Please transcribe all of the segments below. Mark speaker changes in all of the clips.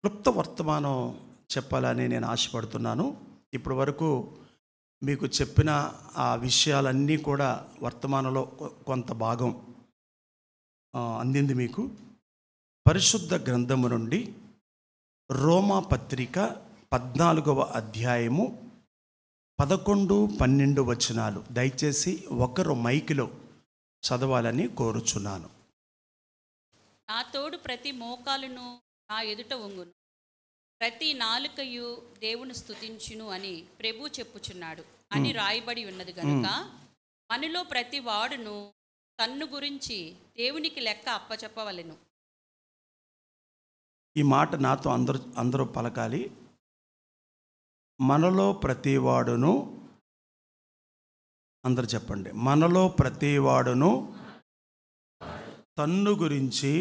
Speaker 1: క్లుప్త వర్తమానం చెప్పాలని నేను ఆశపడుతున్నాను. ఇప్పటి వరకు మీకు చెప్పిన ఆ విషయాలన్నీ కూడా వర్తమానంలో కొంత భాగం అందింది మీకు. పరిశుద్ధ గ్రంథము నుండి రోమా పత్రిక 14వ అధ్యాయము 11, 12 వచనాలు దయచేసి ఒకరు మైకిలో చదవాలని కోరుచున్నాను.
Speaker 2: నా తోడు ప్రతి మోకాలును నా ఎదుట వంగును, ప్రతి నాలుకయు దేవుని స్తుతించును అని ప్రభు చెప్పుచున్నాడు అని రాయబడి ఉన్నది గనుక మనలో ప్రతి వాడును తన్ను గురించి దేవునికి లెక్క అప్పచెప్పవలెను.
Speaker 1: ఈ మాట నాతో అందరూ పలకాలి. మనలో ప్రతివాడును, అందరు చెప్పండి, మనలో ప్రతివాడును తన్ను గురించి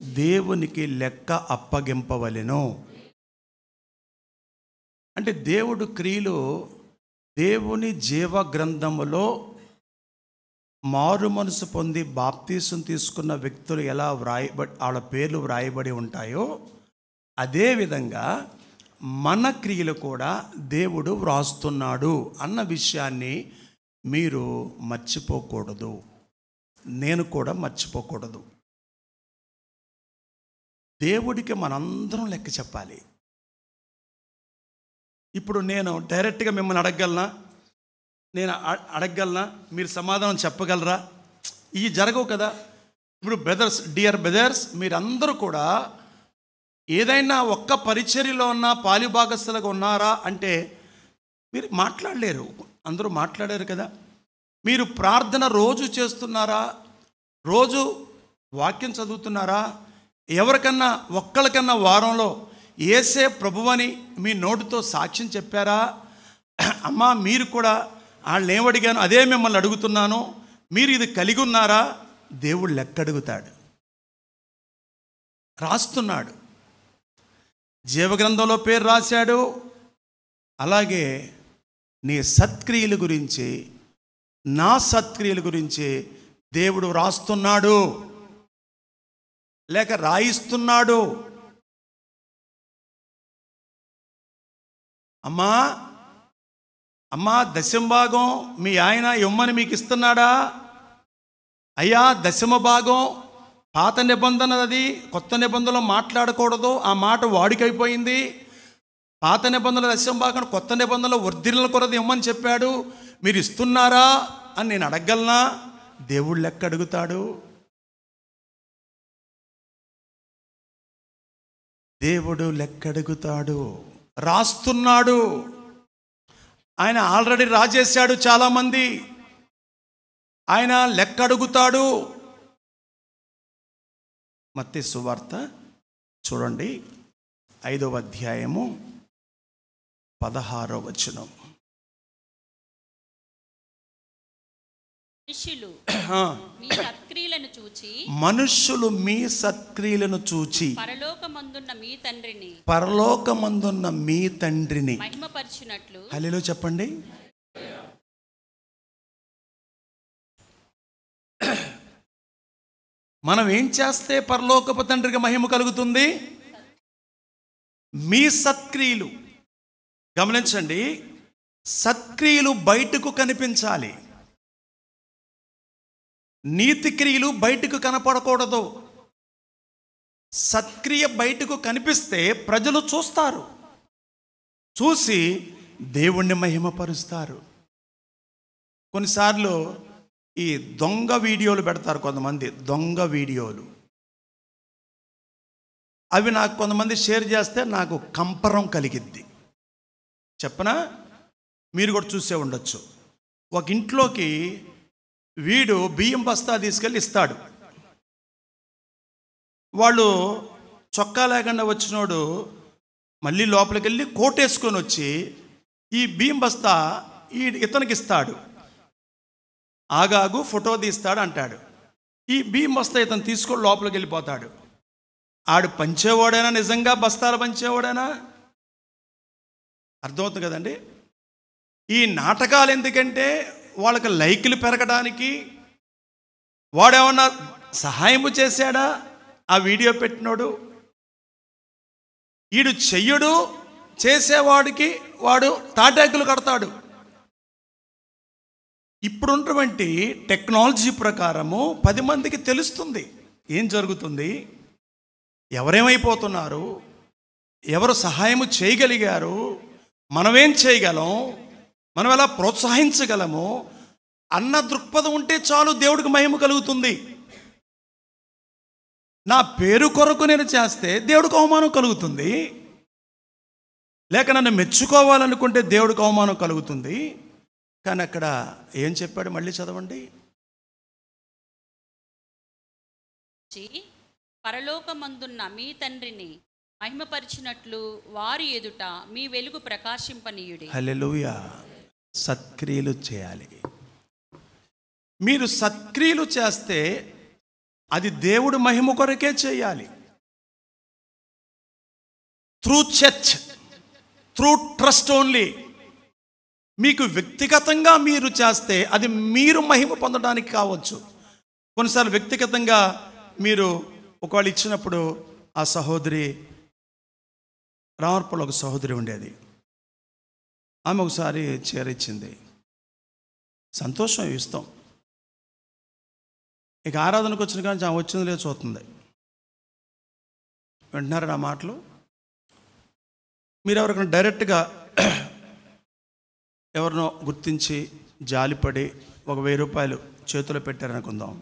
Speaker 1: దేవునికి లెక్క అప్పగింపవలెను. అంటే దేవుడు క్రియలు దేవుని జీవ గ్రంథములో మారు మనసు పొంది బాప్తీసం తీసుకున్న వ్యక్తులు ఎలా వాళ్ళ పేర్లు వ్రాయబడి ఉంటాయో అదేవిధంగా మన క్రియలు కూడా దేవుడు వ్రాస్తున్నాడు అన్న విషయాన్ని మీరు మర్చిపోకూడదు, నేను కూడా మర్చిపోకూడదు. దేవుడికి మనందరం లెక్క చెప్పాలి. ఇప్పుడు నేను డైరెక్ట్గా మిమ్మల్ని అడగగలనా? మీరు సమాధానం చెప్పగలరా? ఇవి జరగవు కదా. ఇప్పుడు డియర్ బ్రదర్స్, మీరందరూ కూడా ఏదైనా ఒక్క పరిచర్యలో ఉన్న పాలిభాగస్తులుగా ఉన్నారా అంటే మీరు మాట్లాడలేరు. అందరూ మాట్లాడారు కదా. మీరు ప్రార్థన రోజు చేస్తున్నారా? రోజు వాక్యం చదువుతున్నారా? ఎవరికన్నా ఒక్కరికన్నా వారంలో యేసే ప్రభువని మీ నోటితో సాక్ష్యం చెప్పారా? అమ్మా, మీరు కూడా వాళ్ళని ఏమడిగాను అదే మిమ్మల్ని అడుగుతున్నాను, మీరు ఇది కలిగి ఉన్నారా? దేవుడు లెక్క అడుగుతాడు, రాస్తున్నాడు. జీవగ్రంథంలో పేరు రాశాడు. అలాగే నీ సత్క్రియల గురించి, నా సత్క్రియల గురించి దేవుడు రాస్తున్నాడు, లేక రాయిస్తున్నాడు. అమ్మా దశమ భాగం మీ ఆయన ఇమ్మని మీకు ఇస్తున్నాడా? అయ్యా దశమ భాగం పాత నిబంధన, అది కొత్త నిబంధనలో మాట్లాడకూడదు, ఆ మాట వాడికైపోయింది. పాత నిబంధనల దశమ భాగం కొత్త నిబంధనలో వర్ధిల్ల కొరది ఇమ్మని చెప్పాడు, మీరు ఇస్తున్నారా అని నేను అడగగలనా? దేవుడు లెక్క అడుగుతాడు. దేవుడు లెక్క అడుగుతాడు, రాస్తున్నాడు. ఆయన ఆల్రెడీ రాజేశాడు. చాలామంది ఆయన లెక్క అడుగుతాడు. మత్తయి సువార్త చూడండి, 5వ అధ్యాయము 16వ వచనం. మనుష్యులు మీ సత్క్రియలను చూచి పరలోకమందున్న మీ తండ్రిని
Speaker 2: మహిమపరచునట్లు.
Speaker 1: హల్లెలూయా చెప్పండి. మనం ఏం చేస్తే పరలోకపు తండ్రికి మహిమ కలుగుతుంది? మీ సత్క్రియలు. గమనించండి, సత్క్రియలు బయటకు కనిపించాలి, నీతి క్రియలు బయటకు కనపడకూడదు. సత్క్రియ బయటకు కనిపిస్తే ప్రజలు చూస్తారు, చూసి దేవుణ్ణి మహిమపరుస్తారు. కొన్నిసార్లు ఈ దొంగ వీడియోలు పెడతారు కొంతమంది, దొంగ వీడియోలు. అవి నాకు కొంతమంది షేర్ చేస్తే నాకు కంపరం కలిగిద్ది. చెప్పనా? మీరు కూడా చూసే ఉండొచ్చు. ఒక ఇంట్లోకి వీడు బియ్యం బస్తా తీసుకెళ్ళి ఇస్తాడు. వాళ్ళు చొక్కా లేకుండా వచ్చినోడు మళ్ళీ లోపలికి వెళ్ళి కోటేసుకొని వచ్చి ఈ బియ్యం బస్తా ఇతనికి ఇస్తాడు. ఆగాగు ఫోటో తీస్తాడు అంటాడు. ఈ బియ్యం బస్తా ఇతను తీసుకొని లోపలికి వెళ్ళిపోతాడు. ఆడు పంచేవాడైనా, నిజంగా బస్తాలు పంచేవాడైనా? అర్థమవుతుంది కదండి. ఈ నాటకాలు ఎందుకంటే వాళ్ళకి లైకులు పెరగడానికి. వాడేమన్నా సహాయము చేశాడా ఆ వీడియో పెట్టినోడు? ఈడు చెయ్యడు, చేసేవాడికి వాడు తాటాకులు కడతాడు. ఇప్పుడున్నటువంటి టెక్నాలజీ ప్రకారము 10 మందికి తెలుస్తుంది ఏం జరుగుతుంది, ఎవరేమైపోతున్నారు, ఎవరు సహాయము చేయగలిగారు, మనమేం చేయగలం, మనం ఎలా ప్రోత్సహించగలము అన్న దృక్పథం ఉంటే చాలు, దేవుడికి మహిమ కలుగుతుంది. నా పేరు కొరకు నేను చేస్తే దేవుడికి అవమానం కలుగుతుంది, లేక నన్ను మెచ్చుకోవాలనుకుంటే దేవుడికి అవమానం కలుగుతుంది. కానీ అక్కడ ఏం చెప్పాడు, మళ్ళీ చదవండి.
Speaker 2: పరలోకమందున్న మీ తండ్రిని మహిమపరిచినట్లు వారి ఎదుట మీ వెలుగు ప్రకాశింపనీయుడి.
Speaker 1: హల్లెలూయా. సత్క్రియలు చేయాలి. మీరు సత్క్రియలు చేస్తే అది దేవుడు మహిమ కొరకే చేయాలి. Through church, through trust only. మీకు వ్యక్తిగతంగా మీరు చేస్తే అది మీరు మహిమ పొందడానికి కావచ్చు. కొన్నిసార్లు వ్యక్తిగతంగా మీరు ఒకవేళ ఇచ్చినప్పుడు, ఆ సహోదరి రామర్పలో ఒక సహోదరి ఉండేది, ఆమె ఒకసారి చీర ఇచ్చింది, సంతోషం, ఇస్తాం. ఇక ఆరాధనకు వచ్చిన కానీ ఆమె వచ్చింది లేదు చూస్తుంది. వింటున్నారా నా మాటలు? మీరు ఎవరికైనా డైరెక్ట్గా ఎవరినో గుర్తించి జాలిపడి ఒక 1000 రూపాయలు చేతిలో పెట్టారనుకుందాం.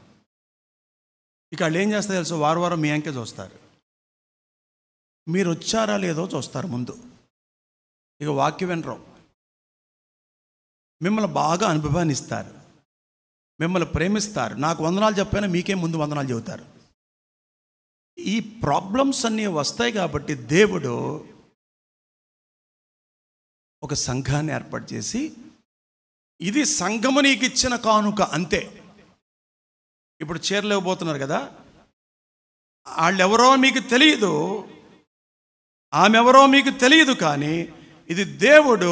Speaker 1: ఇక వాళ్ళు ఏం చేస్తారు తెలుసు, వారం మీ అంకే చూస్తారు, మీరు వచ్చారా లేదో చూస్తారు ముందు. ఇక వాక్యం వినరు, మిమ్మల్ని బాగా అనుభవాన్ని ఇస్తారు, మిమ్మల్ని ప్రేమిస్తారు. నాకు వందనాలు చెప్పాను, మీకే ముందు వందనాలు చెబుతారు. ఈ ప్రాబ్లమ్స్ అన్నీ వస్తాయి కాబట్టి దేవుడు ఒక సంఘాన్ని ఏర్పాటు చేసి, ఇది సంఘము నీకు ఇచ్చిన కానుక అంతే. ఇప్పుడు చీరలు ఇవ్వబోతున్నారు కదా, వాళ్ళెవరో మీకు తెలియదు, ఆమెవరో మీకు తెలియదు, కానీ ఇది దేవుడు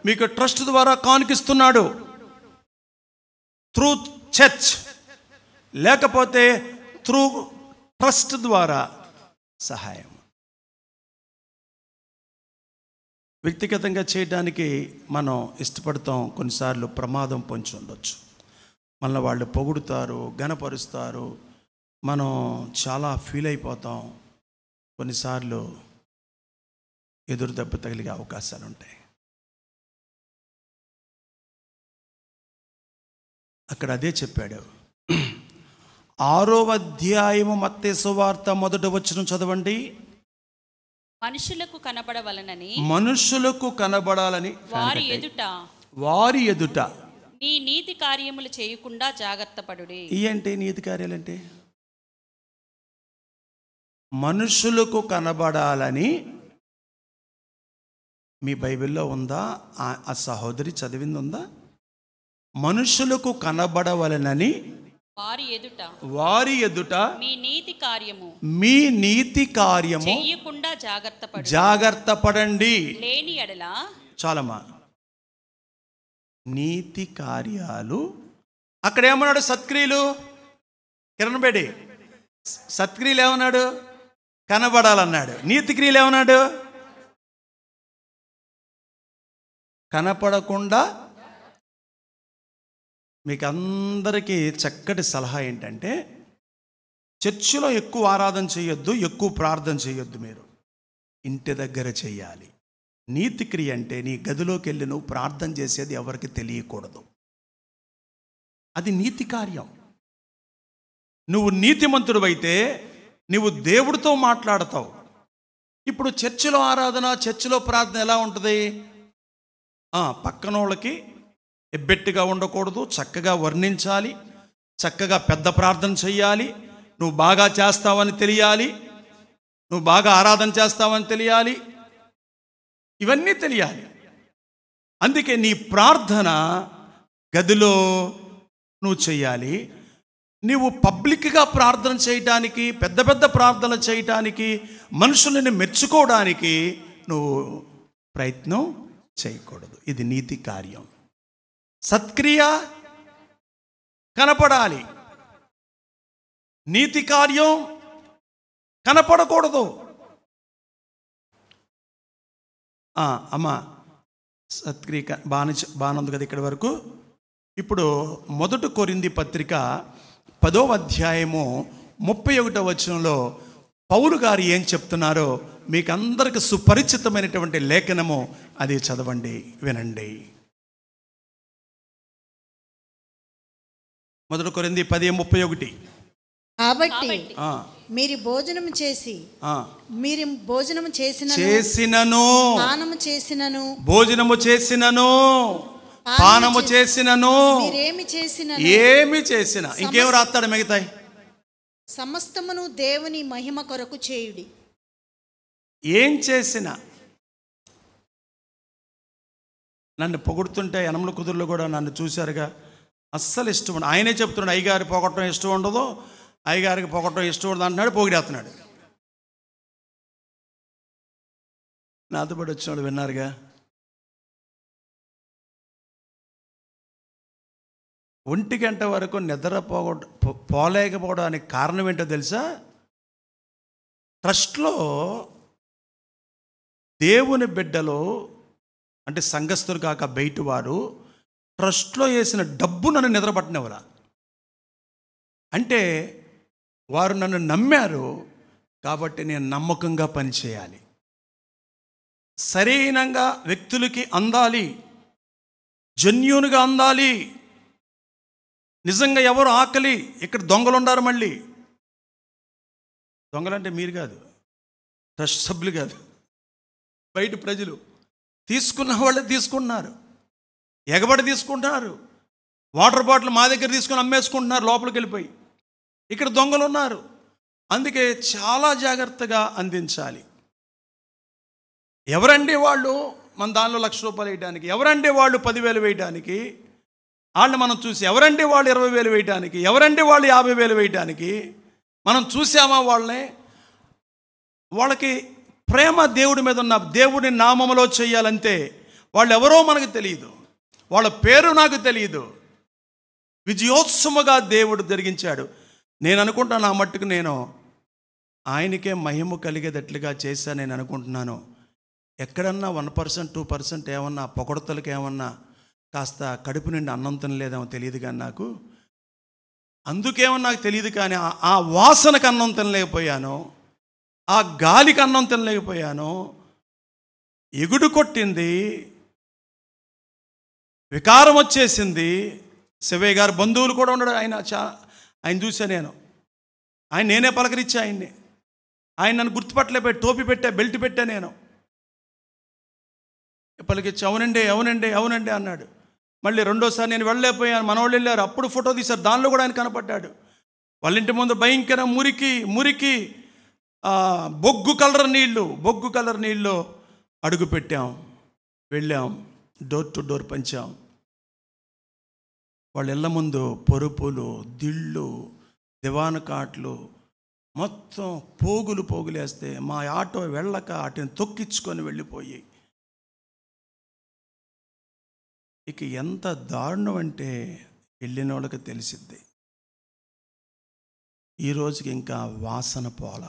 Speaker 1: మీకు ట్రస్ట్ ద్వారా కానుకిస్తున్నాడు. త్రూ చర్చ్, లేకపోతే త్రూ ట్రస్ట్ ద్వారా సహాయం. వ్యక్తిగతంగా చేయడానికి మనం ఇష్టపడతాం, కొన్నిసార్లు ప్రమాదం పొంచి ఉండొచ్చు. మనల్ని వాళ్ళు పొగుడుతారు, ఘనపరుస్తారు, మనం చాలా ఫీల్ అయిపోతాం. కొన్నిసార్లు ఎదురు దెబ్బ తగిలిగే అవకాశాలు ఉంటాయి. అక్కడ అదే చెప్పాడు. 6వ అధ్యాయము మత్తయి సువార్త 1వ వచనం చదవండి.
Speaker 2: మనుషులకు కనబడవలనని,
Speaker 1: మనుషులకు కనబడాలని వారి ఎదుట
Speaker 2: మీ నీతి కార్యములు చేయకుండా జాగ్రత్త పడుడి.
Speaker 1: ఏంటి నీతి కార్యాలంటే? మనుషులకు కనబడాలని మీ బైబిల్లో ఉందా? ఆ సహోదరి చదివింది ఉందా? మనుషులకు కనబడవలనని వారి ఎదుట మీ నీతి కార్యము
Speaker 2: చేయకుండా
Speaker 1: జాగ్రత్త పడండి.
Speaker 2: లేని ఎడల,
Speaker 1: చాలమ్మా, నీతి కార్యాలు. అక్కడ ఏమన్నాడు? సత్క్రియలు. కిరణ్ బేడి, సత్క్రియలు ఏమన్నాడు? కనబడాలన్నాడు. నీతి క్రియలు ఏమన్నాడు? కనపడకుండా. మీకు అందరికీ చక్కటి సలహా ఏంటంటే, చర్చిలో ఎక్కువ ఆరాధన చేయొద్దు, ఎక్కువ ప్రార్థన చేయొద్దు. మీరు ఇంటి దగ్గర చేయాలి. నీతి క్రియ అంటే నీ గదిలోకి వెళ్ళి నువ్వు ప్రార్థన చేసేది ఎవరికి తెలియకూడదు. అది నీతి కార్యం. నువ్వు నీతిమంతుడు అయితే నువ్వు దేవుడితో మాట్లాడతావు. ఇప్పుడు చర్చిలో ఆరాధన, చర్చిలో ప్రార్థన ఎలా ఉంటుంది? పక్కన వాళ్ళకి ఎబ్బెట్టుగా ఉండకూడదు, చక్కగా వర్ణించాలి, చక్కగా పెద్ద ప్రార్థన చెయ్యాలి, నువ్వు బాగా చేస్తావని తెలియాలి, నువ్వు బాగా ఆరాధన చేస్తావని తెలియాలి, ఇవన్నీ తెలియాలి. అందుకే నీ ప్రార్థన గదిలో నువ్వు చెయ్యాలి. నీవు పబ్లిక్గా ప్రార్థన చేయటానికి, పెద్ద పెద్ద ప్రార్థనలు చేయటానికి, మనుషులని మెచ్చుకోవడానికి నువ్వు ప్రయత్నం చేయకూడదు. ఇది నీతి కార్యం. సత్క్రియ కనపడాలి, నీతి కార్యం కనపడకూడదు. అమ్మ సత్క్రియ బాగుంది కదా ఇక్కడి వరకు. ఇప్పుడు 1 కొరింథీ పత్రిక 10వ అధ్యాయము 31వ వచనంలో పౌలు గారు ఏం చెప్తున్నారో మీకు అందరికి సుపరిచితమైనటువంటి లేఖనము, అది చదవండి, వినండి. 1 కొరింథీ 10:31.
Speaker 3: కాబట్టి మీరు భోజనము చేసినను పానము చేసినను
Speaker 1: పానము చేసినను
Speaker 3: ఏమి
Speaker 1: చేసిన ఇంకేం రాస్తాడు మిగతాయి?
Speaker 3: సమస్తమును దేవుని మహిమ కొరకు చేయుడి.
Speaker 1: ఏం చేసినా నన్ను పొగుడుతుంటే యనమల కుదురులో కూడా నన్ను చూశారుగా, అస్సలు ఇష్టం ఉండదు. ఆయనే చెప్తున్నాడు, అయ్యగారి పొగట్టడం ఇష్టం ఉండదు, అయ్యగారికి పొగట్టడం ఇష్టం ఉండదు అంటున్నాడు, పొగిడేస్తున్నాడు. నాతో పాటు వచ్చినాడు, విన్నారుగా. ఒంటి గంట వరకు నిద్ర పోలేకపోవడానికి కారణం ఏంటో తెలుసా? ట్రస్ట్లో దేవుని బిడ్డలు అంటే సంఘస్థులు కాక బయట వారు ట్రస్ట్లో వేసిన డబ్బు నన్ను నిద్రపట్టినవరా. అంటే వారు నన్ను నమ్మారు కాబట్టి నేను నమ్మకంగా పనిచేయాలి, సరైనంగా వ్యక్తులకి అందాలి, జెన్యూన్గా అందాలి. నిజంగా ఎవరు ఆకలి, ఇక్కడ దొంగలు ఉన్నారు. మళ్ళీ దొంగలంటే మీరు కాదు, ట్రస్ట్ సభ్యులు కాదు, బయట ప్రజలు. తీసుకున్న వాళ్ళే తీసుకుంటున్నారు, ఎగబడి తీసుకుంటున్నారు. వాటర్ బాటిల్ మా దగ్గర తీసుకుని అమ్మేసుకుంటున్నారు లోపలికి వెళ్ళిపోయి. ఇక్కడ దొంగలు ఉన్నారు. అందుకే చాలా జాగ్రత్తగా అందించాలి. ఎవరండి వాళ్ళు మన దానిలో ₹1,00,000 వేయడానికి? ఎవరండి వాళ్ళు 10,000 వేయడానికి? వాళ్ళని మనం చూసి ఎవరండి వాళ్ళు 20,000 వేయడానికి? ఎవరండి వాళ్ళు 50,000 వేయడానికి? మనం చూసామా వాళ్ళని? వాళ్ళకి ప్రేమ దేవుడి మీద ఉన్న దేవుడి నామములో చేయాలంటే వాళ్ళు ఎవరో మనకు తెలియదు, వాళ్ళ పేరు నాకు తెలియదు. విజయోత్సవముగా దేవుడు జరిగించాడు. నేను అనుకుంటాను, నా మట్టుకు నేను ఆయనకే మహిమ కలిగేటట్లుగా చేశాను నేను అనుకుంటున్నాను. ఎక్కడన్నా 1% 2% ఏమన్నా పొగడతలకి ఏమన్నా కాస్త కడుపు నిండి అన్నం తినలేదేమో తెలియదు కానీ నాకు, అందుకేమో నాకు తెలియదు కానీ ఆ వాసనకు అన్నం తినలేకపోయాను, ఆ గాలికి అన్నం తినలేకపోయాను. ఎగుడు కొట్టింది, వికారం వచ్చేసింది. శివయ్య గారు బంధువులు కూడా ఉన్నాడు. ఆయన చూసా నేను, నేనే పలకరించా ఆయన్ని. ఆయన నన్ను గుర్తుపట్టలేకపోయి టోపీ పెట్టా, బెల్ట్ పెట్టా. నేను పలికిచ్చి అవునండి అవునండి అవునండి అన్నాడు. మళ్ళీ రెండోసారి నేను వెళ్ళలేకపోయాను, మనవాళ్ళు వెళ్ళారు, అప్పుడు ఫోటో తీశారు, దానిలో కూడా ఆయన కనపడ్డాడు. వాళ్ళ ఇంటి ముందు భయంకర మురికి బొగ్గు కలర్ నీళ్ళు అడుగు పెట్టాం, వెళ్ళాం, డోర్ టు డోర్ పంచాం. వాళ్ళ ఇళ్ళ ముందు పరుపులు, దిళ్ళు, దివాను కాట్లు మొత్తం పోగులేస్తే మా ఆటో వెళ్ళక వాటిని తొక్కించుకొని వెళ్ళిపోయి. ఇక ఎంత దారుణం అంటే వెళ్ళిన వాళ్ళకి తెలిసిద్ది. ఈరోజుకి ఇంకా వాసన పోల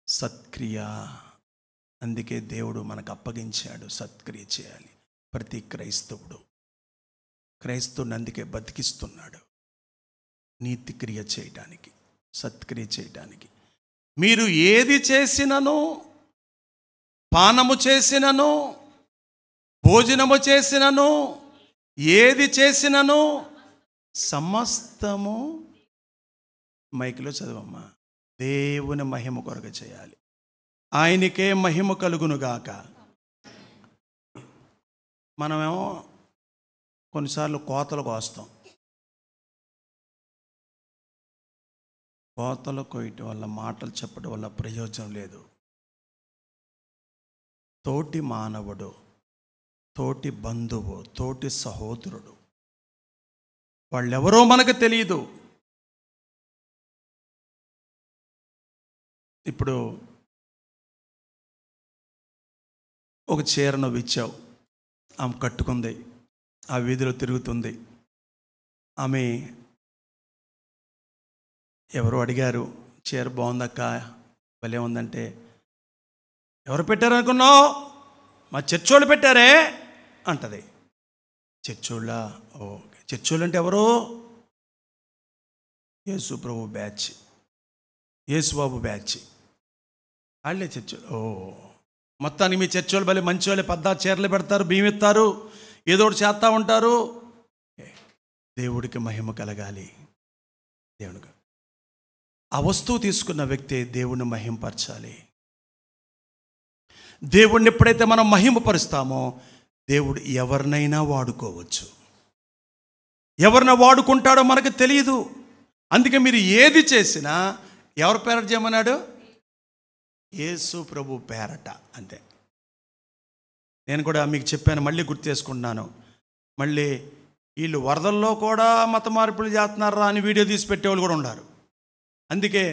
Speaker 1: సత్క్రియ. అందుకే దేవుడు మనకు అప్పగించాడు, సత్క్రియ చేయాలి. ప్రతి క్రైస్తవుడిని అందుకే బతికిస్తున్నాడు, నీతి క్రియ చేయడానికి, సత్క్రియ చేయడానికి. మీరు ఏది చేసినను, పానము చేసినను, భోజనము చేసినను, ఏది చేసినను సమస్తము, మైకిలో చదవమ్మా, దేవుని మహిమ కొరకు చేయాలి. ఆయనకే మహిమ కలుగునుగాక. మనమేమో కొన్నిసార్లు కోతలు కోస్తాం. కోతలు కోయటం వల్ల, మాటలు చెప్పడం వల్ల ప్రయోజనం లేదు. తోటి మానవుడు, తోటి బంధువు, తోటి సహోదరుడు, వాళ్ళెవరో మనకు తెలియదు. ఇప్పుడు ఒక చీర నువ్వు ఇచ్చావు, ఆమె కట్టుకుంది, ఆ వీధిలో తిరుగుతుంది. ఆమె ఎవరో అడిగారు, చీర బాగుందక్క, భలే ఉందంటే, ఎవరు పెట్టారనుకున్నావు? మా చర్చోళ్ళు పెట్టారే అంటది. చర్చోళ్ళ? ఓకే, చర్చోళ్ళు అంటే ఎవరు? యేసు ప్రభు బ్యాచ్, యేసుబాబు బ్యాచ్, వాళ్ళే చర్చోళ్ళు. మొత్తానికి మీ చర్చోళ్ళు భలే మంచి వాళ్ళే, పద్దా చీరలు పెడతారు, బియ్యం ఇస్తారు, ఏదో ఒకటి చేస్తూ ఉంటారు. దేవుడికి మహిమ కలగాలి. దేవునికి ఆ వస్తువు తీసుకున్న వ్యక్తి దేవుణ్ణి మహింపరచాలి. దేవుణ్ణి ఎప్పుడైతే మనం మహిమపరుస్తామో దేవుడు ఎవరినైనా వాడుకోవచ్చు. ఎవరిని వాడుకుంటాడో మనకు తెలియదు. అందుకే మీరు ఏది చేసినా ఎవరి పేరట చేయమన్నాడు? యేసు ప్రభు పేరట. అంతే. నేను కూడా మీకు చెప్పాను, మళ్ళీ గుర్తు చేసుకుంటున్నాను. మళ్ళీ వీళ్ళు వరదల్లో కూడా మత మార్పులు చేస్తున్నారా అని వీడియో తీసి పెట్టేవాళ్ళు కూడా ఉన్నారు. అందుకే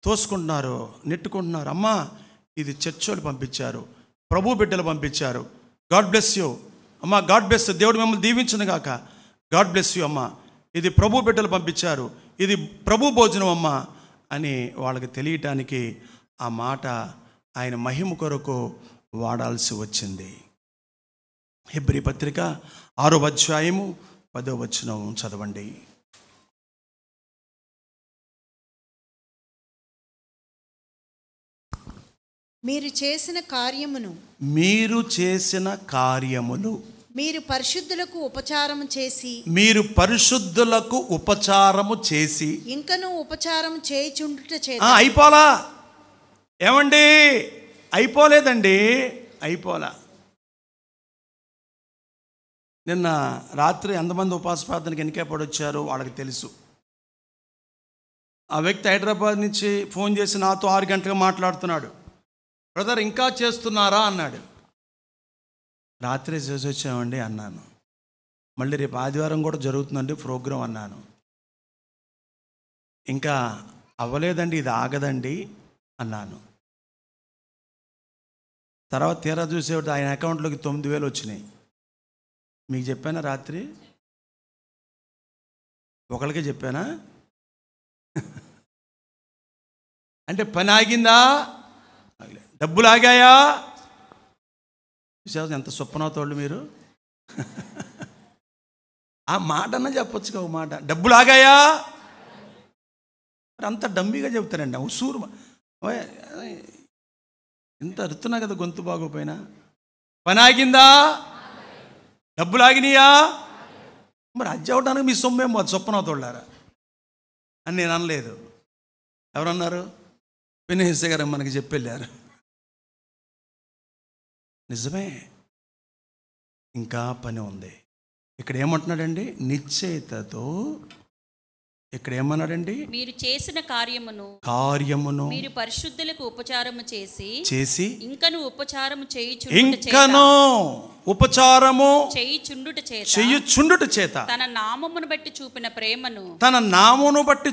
Speaker 1: తోసుకుంటున్నారు, నెట్టుకుంటున్నారు. అమ్మా, ఇది చర్చోళ్ళు పంపించారు, ప్రభు బిడ్డలు పంపించారు. గాడ్ బ్లెస్ యూ అమ్మా, గాడ్ బ్లెస్ యూ, దేవుడు మిమ్మల్ని దీవించును గాక. గాడ్ బ్లెస్ యూ అమ్మా, ఇది ప్రభు బిడ్డలు పంపించారు, ఇది ప్రభు భోజనం అమ్మా అని వాళ్ళకి తెలియటానికి ఆ మాట ఆయన మహిమ కొరకు వాడాల్సి వచ్చింది. హెబ్రీ పత్రిక 6వ అధ్యాయము 10వ వచనం చదవండి.
Speaker 3: మీరు చేసిన కార్యమును మీరు పరిశుద్ధులకు ఉపచారము చేసి ఇంకను ఉపచారం చేయుచుండుట చేత.
Speaker 1: అయిపోలా ఏమండి? అయిపోలేదండి, అయిపోలా. నిన్న రాత్రి ఎంతమంది ఉపవాస ప్రార్థనకి ఎన్నికపడి వచ్చారో వాళ్ళకి తెలుసు. ఆ వ్యక్తి హైదరాబాద్ నుంచి ఫోన్ చేసి నాతో 6 గంటలకు మాట్లాడుతున్నాడు. బ్రదర్ ఇంకా చేస్తున్నారా అన్నాడు. రాత్రి చేసి వచ్చామండి అన్నాను. మళ్ళీ రేపు ఆదివారం కూడా జరుగుతుందండి ప్రోగ్రాం అన్నాను. ఇంకా అవ్వలేదండి, ఇది ఆగదండి అన్నాను. తర్వాత తీరా చూసేవాడు ఆయన అకౌంట్లోకి 9,000 వచ్చినాయి. మీకు చెప్పానా రాత్రి? ఒకరికే చెప్పానా? అంటే పని ఆగిందా? డబ్బులు ఆగాయా? ఎంత స్వప్నతోళ్ళు మీరు. ఆ మాట అన్నా చెప్పొచ్చుగా, ఒక మాట. డబ్బులు ఆగాయా? అంత డమ్మీగా చెప్తారండి. ఉసూరు ఇంత అరుతున్నా కదా గొంతు బాగోపోయినా. పని ఆగిందా? డబ్బులు ఆగినాయా? మరి అది అవడానికి మీ సొమ్మేమో, అది స్వప్నతోళ్ళారా అని నేను అనలేదు. ఎవరన్నారు? వినయ్ గారు మనకి చెప్పెళ్ళారు. నిజమే, ఇంకా పని ఉంది. ఇక్కడ ఏమంటున్నాడండి? నిశ్చయితతో. ఇక్కడ ఏమన్నాడండి?
Speaker 2: మీరు చేసిన కార్యమును
Speaker 1: మీరు
Speaker 2: పరిశుద్ధులకు ఉపచారము
Speaker 1: చేసి
Speaker 2: ఇంకను ఉపచారము
Speaker 1: చేయుచుండుట చేత
Speaker 2: తన నామమును బట్టి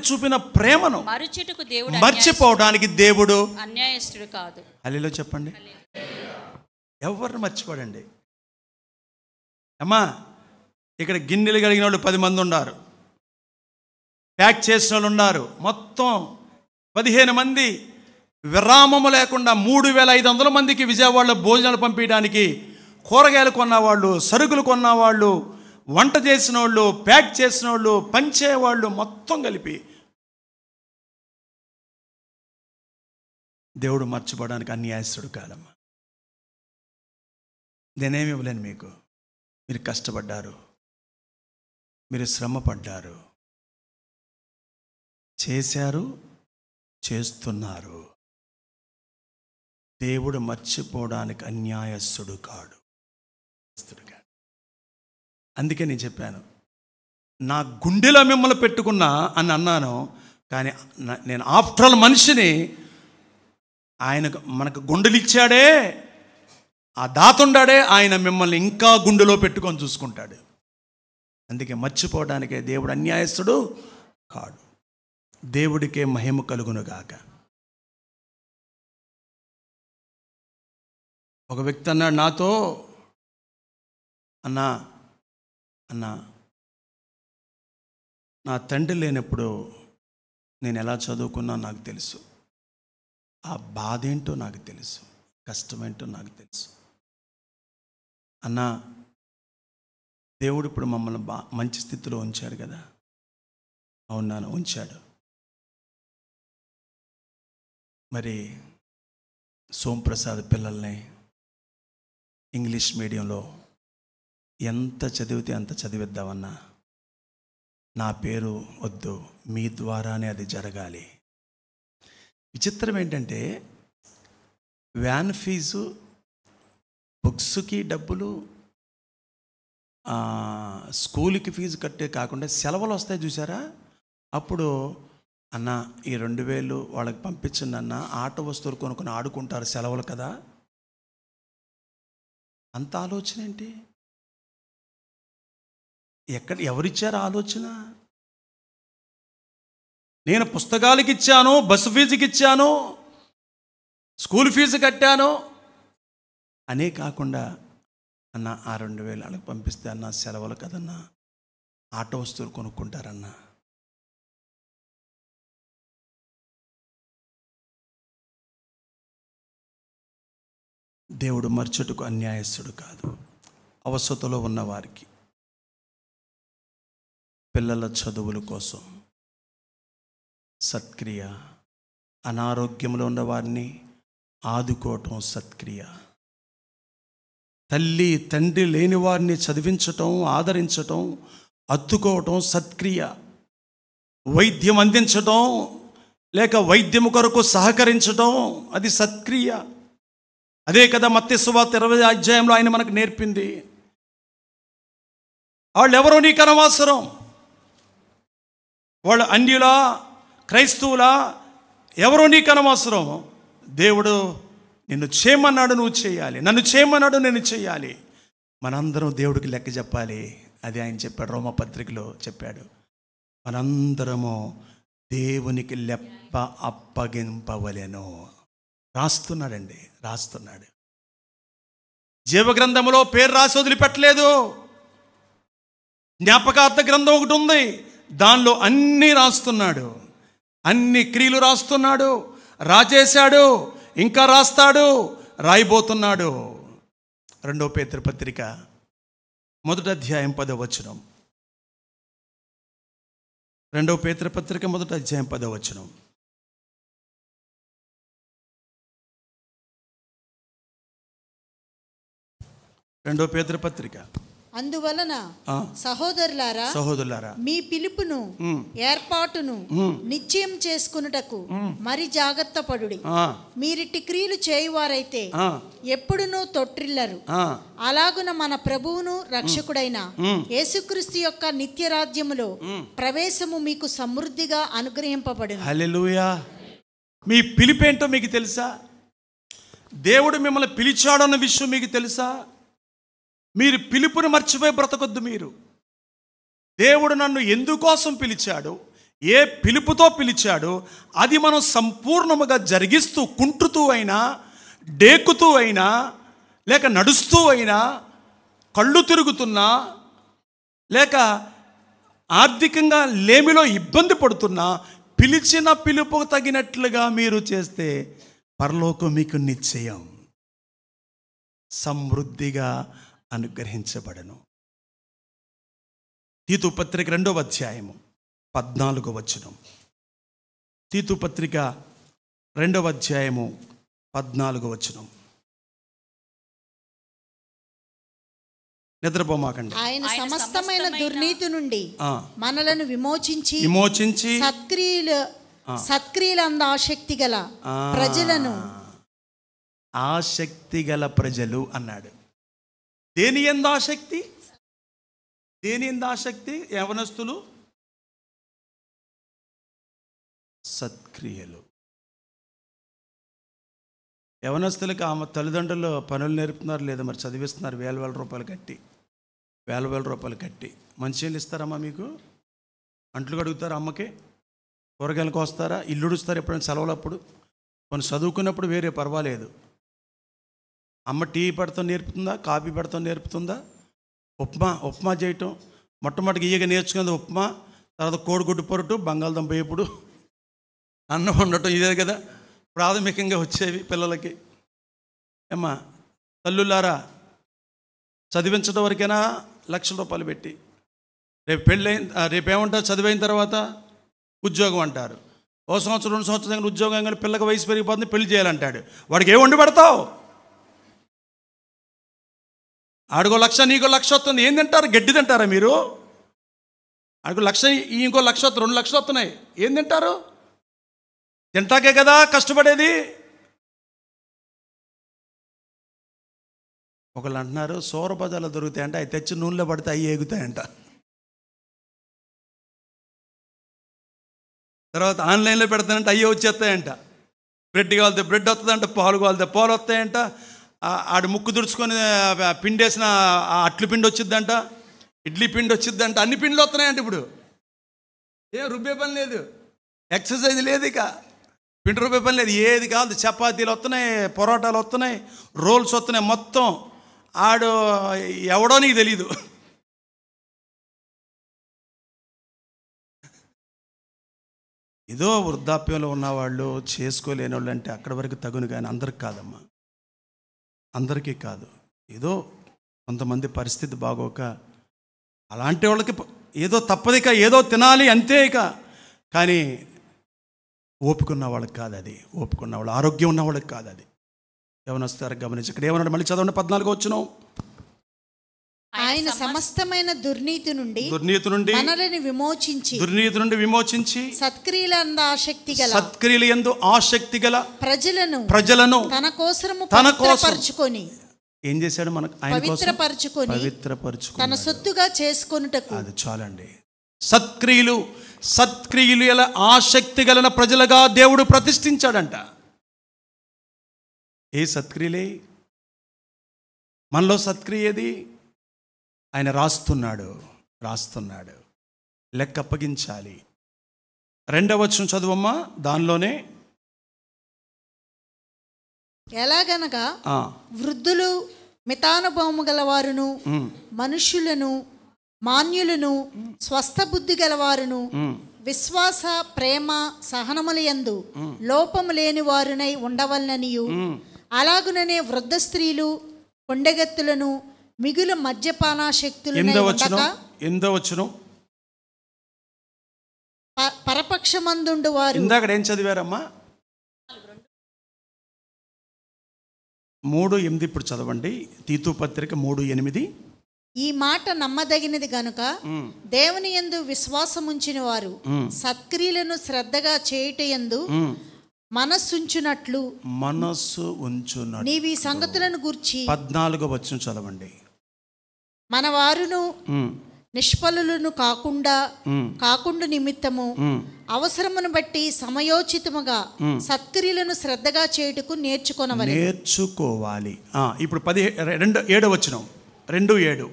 Speaker 2: చూపిన ప్రేమను మరుచుటకు దేవుడు
Speaker 1: మర్చిపోవడానికి దేవుడు
Speaker 2: అన్యాయస్తుడు కాదు.
Speaker 1: హల్లెలూయా చెప్పండి. ఎవరిని మర్చిపోడండి. అమ్మా, ఇక్కడ గిన్నెలు కలిగిన వాళ్ళు 10 మంది ఉన్నారు, ప్యాక్ చేసిన వాళ్ళు ఉన్నారు. మొత్తం 15 మంది విరామము లేకుండా 3,500 మందికి విజయవాడలో భోజనాలు పంపించడానికి కూరగాయలు కొన్నవాళ్ళు, సరుకులు కొన్నవాళ్ళు, వంట చేసిన వాళ్ళు, ప్యాక్ చేసిన వాళ్ళు, పంచేవాళ్ళు మొత్తం కలిపి దేవుడు మర్చిపోవడానికి అన్యాయస్తుడు కాదమ్మా. నేనేమి ఇవ్వలేను మీకు. మీరు కష్టపడ్డారు, మీరు శ్రమ పడ్డారు, చేశారు, చేస్తున్నారు. దేవుడు మర్చిపోవడానికి అన్యాయస్తుడు కాడు. అందుకే నేను చెప్పాను, నా గుండెలో మిమ్మల్ని పెట్టుకున్నా అని అన్నాను. కానీ నేను ఆఫ్టర్ ఆల్ మనిషిని, ఆయనకు మనకు గుండెలు ఇచ్చాడే, ఆ దాతుండాడే, ఆయన మిమ్మల్ని ఇంకా గుండెలో పెట్టుకొని చూసుకుంటాడు. అందుకే మర్చిపోవడానికే దేవుడు అన్యాయస్తుడు కాడు. దేవుడికే మహిమ కలుగునుగాక. ఒక వ్యక్తి అన్నాడు నాతో, అన్నా నా తండ్రి లేనప్పుడు నేను ఎలా చదువుకున్నా నాకు తెలుసు. ఆ బాధ ఏంటో నాకు తెలుసు, కష్టమేంటో నాకు తెలుసు. అన్నా, దేవుడు ఇప్పుడు మమ్మల్ని మంచి స్థితిలో ఉంచాడు కదా. అవునాను, ఉంచాడు. మరి సోంప్రసాద్ పిల్లల్ని ఇంగ్లీష్ మీడియంలో ఎంత చదివితే అంత చదివిద్దామన్నా, నా పేరు వద్దు, మీ ద్వారానే అది జరగాలి. విచిత్రం ఏంటంటే వ్యాన్ ఫీజు, బుక్స్కి డబ్బులు, స్కూల్కి ఫీజు కట్టే కాకుండా సెలవులు వస్తాయి చూసారా, అప్పుడు అన్న ఈ 2000 వాళ్ళకి పంపించండి అన్న, ఆట వస్తువులు కొనుక్కొని ఆడుకుంటారు సెలవులు కదా. అంత ఆలోచన ఏంటి? ఎవరిచ్చారు ఆలోచన? నేను పుస్తకాలకి ఇచ్చాను, బస్సు ఫీజుకి ఇచ్చాను, స్కూల్ ఫీజు కట్టాను అనే కాకుండా, అన్న ఆ 2000 వాళ్ళకి పంపిస్తే అన్న సెలవులు కదన్నా, ఆట వస్తువులు కొనుక్కుంటారన్నా. దేవుడు మర్చుటకు అన్యాయస్తుడు కాదు. అవసరతలో ఉన్నవారికి, పిల్లల చదువుల కోసం సత్క్రియ, అనారోగ్యంలో ఉన్న వారిని ఆదుకోవటం సత్క్రియ, తల్లి తండ్రి లేని వారిని చదివించటం, ఆదరించటం, అత్తుకోవటం సత్క్రియ, వైద్యం అందించటం లేక వైద్యము కొరకు సహకరించటం అది సత్క్రియ. అదే కదా మత్తయి సువార్త 20వ అధ్యాయంలో ఆయన మనకు నేర్పింది. వాళ్ళు ఎవరో నీకు అనవసరం, వాళ్ళు అన్యులా క్రైస్తవులా ఎవరో నీకు అనవసరం. దేవుడు నిన్ను చేయమన్నాడు, నువ్వు చేయాలి. నన్ను చేయమన్నాడు, నేను చేయాలి. మనందరం దేవుడికి లెక్క చెప్పాలి. అది ఆయన చెప్పాడు, రోమపత్రికలో చెప్పాడు. మనందరము దేవునికి లెక్క అప్పగింపవలెను. రాస్తున్నాడండి, రాస్తున్నాడు. జీవగ్రంథములో పేరు రాసి వదిలిపెట్టలేదు. జ్ఞాపకార్థ గ్రంథం ఒకటి ఉంది, దానిలో అన్నీ రాస్తున్నాడు, అన్ని క్రియలు రాస్తున్నాడు, రాచేశాడు, ఇంకా రాస్తాడు, రాయబోతున్నాడు. 2వ పేతురు పత్రిక 1వ అధ్యాయం 10వ వచనం. 2వ పేతురు పత్రిక 1వ అధ్యాయం 10వ వచనం. 2వ పేతురు పత్రిక.
Speaker 3: అందువలన సహోదరులారా మీ పిలుపును ఏర్పాటును నిశ్చయం చేసుకున్నటకు మరి జాగ్రత్త పడుడి. మీరిట్టి క్రియలు చేయువారైతే ఎప్పుడునూ తొట్టిల్లరు. అలాగున మన ప్రభువును రక్షకుడైన యేసుక్రీస్తు యొక్క నిత్య రాజ్యములో ప్రవేశము మీకు సమృద్ధిగా అనుగ్రహింపబడును.
Speaker 1: హల్లెలూయా. మీ పిలుపేంటో మీకు తెలుసా? దేవుడు మిమ్మల్ని పిలిచాడన్న విషయం మీకు తెలుసా? మీరు పిలుపుని మర్చిపోయి బ్రతకొద్దు. మీరు దేవుడు నన్ను ఎందుకోసం పిలిచాడు, ఏ పిలుపుతో పిలిచాడు, అది మనం సంపూర్ణముగా జరిగిస్తూ, కుంటుతూ అయినా, డేకుతూ అయినా, లేక నడుస్తూ అయినా, కళ్ళు తిరుగుతున్నా, లేక ఆర్థికంగా లేమిలో ఇబ్బంది పడుతున్నా, పిలిచిన పిలుపుకు తగినట్లుగా మీరు చేస్తే పరలోకం మీకు నిశ్చయం సమృద్ధిగా అనుగ్రహించబడను. తీతు పత్రిక 2వ అధ్యాయము 14వ వచనం. తీతు పత్రిక 2వ అధ్యాయము 14వ వచనం. నిద్రపోమాకండి.
Speaker 3: ఆయన సమస్తమైన దుర్నీతి నుండి మనలను విమోచించి సత్క్రియలందు ఆసక్తి గల ప్రజలను,
Speaker 1: ఆసక్తి గల ప్రజలు అన్నాడు. దేని యందు ఆసక్తి? దేని యందు ఆసక్తి? యవనస్తులు సత్క్రియలు. యవనస్తులకి ఆమె తల్లిదండ్రులు పనులు నేర్పుతున్నారు లేదా మరి చదివిస్తున్నారు, వేల రూపాయలు కట్టి, వేల రూపాయలు కట్టి. మంచినీళ్ళు ఇస్తారమ్మా మీకు? అంట్లు కడుగుతారా అమ్మకి? కూరగాయలకు వస్తారా? ఇల్లు ఉడుస్తారు ఎప్పుడైనా సెలవులప్పుడు? కొన్ని చదువుకున్నప్పుడు వేరే పర్వాలేదు. అమ్మ టీ పెడతాం నేర్పుతుందా? కాఫీ పెడతాం నేర్పుతుందా? ఉప్మా చేయటం మొట్టమొదటిగా ఈగ నేర్చుకున్నది ఉప్మా, తర్వాత కోడిగుడ్డు పొరటు, బంగాళదుంప వేపుడు, అన్నం వండటం, ఇదే కదా. ప్రాథమికంగా వచ్చేవి పిల్లలకి. ఏమ్మా తల్లులారా, చదివించడం వరకైనా ₹1,00,000 పెట్టి, రేపేమంటారు చదివైన తర్వాత ఉద్యోగం అంటారు. 1 సంవత్సరం 2 సంవత్సరం దగ్గర ఉద్యోగం కానీ పిల్లకి వయసు పెరిగిపోతుంది, పెళ్లి చేయాలంటాడు. వాడికి ఏం వండి పెడతావు? ఆడికో 1,00,000 నీకో 1,00,000 వస్తుంది. ఏం తింటారు? గడ్డి తింటారా మీరు? ఆడికో 1,00,000 ఇంకో 1,00,000 వస్తుంది, 2,00,000 వస్తున్నాయి. ఏం తింటారు? తింటాకే కదా కష్టపడేది. ఒకళ్ళు అంటున్నారు సౌర బజార్లో దొరుకుతాయంట, అవి తెచ్చి నూనెలో పడితే అవి ఏగుతాయంట. తర్వాత ఆన్లైన్లో పెడతానంటే అయ్యే వచ్చేస్తాయంట. బ్రెడ్ కావాలితే బ్రెడ్ వస్తుందంట, పాలు కావాలితే పాలు వస్తాయంట. ఆడు ముక్కు తుడుచుకొని పిండేసిన అట్లు పిండి వచ్చిద్దంట, ఇడ్లీ పిండి వచ్చిద్దంట, అన్ని పిండిలు వస్తున్నాయంట. ఇప్పుడు ఏం రుబ్బే పని లేదు, ఎక్సర్సైజ్ లేదు, ఇక పిండి రుబ్బే పని లేదు. ఏది కాదు చపాతీలు వస్తున్నాయి, పొరోటాలు వస్తున్నాయి, రోల్స్ వస్తున్నాయి. మొత్తం ఆడు ఎవడో నీకు తెలీదు. ఏదో వృద్ధాప్యంలో ఉన్నవాళ్ళు, చేసుకోలేని వాళ్ళు అంటే అక్కడి వరకు తగును, కానీ అందరికి కాదమ్మా, అందరికీ కాదు. ఏదో కొంతమంది పరిస్థితి బాగోక అలాంటి వాళ్ళకి ఏదో తప్పదిక, ఏదో తినాలి అంతే ఇక. కానీ ఓపికన్న వాళ్ళకి కాదు అది, ఓపికన్న వాళ్ళు, ఆరోగ్యం ఉన్న వాళ్ళకి కాదు అది. యవనస్తులారా గమనించి ఇక్కడ ఏమన్నాడు, మళ్ళీ చదవండి 14వ వచనం.
Speaker 3: ఆయన సమస్తమైన దుర్నీతి నుండి మనల్ని విమోచించి సత్క్రియలందు ఆసక్తి గల ప్రజలను తన కోసము పవిత్రపరచుకొని
Speaker 1: ఏం చేశాడు? మనకు
Speaker 3: పవిత్రపరచుకొని తన సొత్తుగా చేసుకొనుటకు.
Speaker 1: అది చాలండి. సత్క్రియలు ఆసక్తి గల ప్రజలుగా దేవుడు ప్రతిష్ఠించాడంట. ఏ సత్క్రియలే మనలో? సత్క్రియది ఆయన రాస్తున్నాడు. లెక్క అప్పగించాలి. 2వ వచనం చదువమ్మా. దానిలోనే
Speaker 3: ఎలాగనగా వృద్ధులు, మితానుభవము గలవారును, మనుష్యులను, మాన్యులను, స్వస్థ బుద్ధి గలవారును, విశ్వాస, ప్రేమ, సహనముల యందు లోపము లేని వారునై ఉండవలననియు, అలాగుననే వృద్ధ స్త్రీలు, కొండెగత్తులను, మిగులు మద్యపానాశక్తులను పరపక్షమందుండు వారు.
Speaker 1: ఇందాక ఏం చదివారమ్మా? 3:8 ఇప్పుడు చదవండి. తీతు పత్రిక 3:8.
Speaker 3: ఈ మాట నమ్మదగినది గనుక దేవుని యందు విశ్వాసముంచిన వారు సత్క్రియలను శ్రద్ధగా చేయుటయందు మనస్సు ఉంచునట్లు నీవి సంగతులను గూర్చి
Speaker 1: 14వ వచనం చదవండి.
Speaker 3: మన వారును నిష్ఫలులను కాకుండా నిమిత్తము అవసరమును బట్టి సమయోచితముగా సత్క్రియలను శ్రద్ధగా చేయుటకు నేర్చుకోవాలి.
Speaker 1: ఇప్పుడు 7వ వచనం 2:7.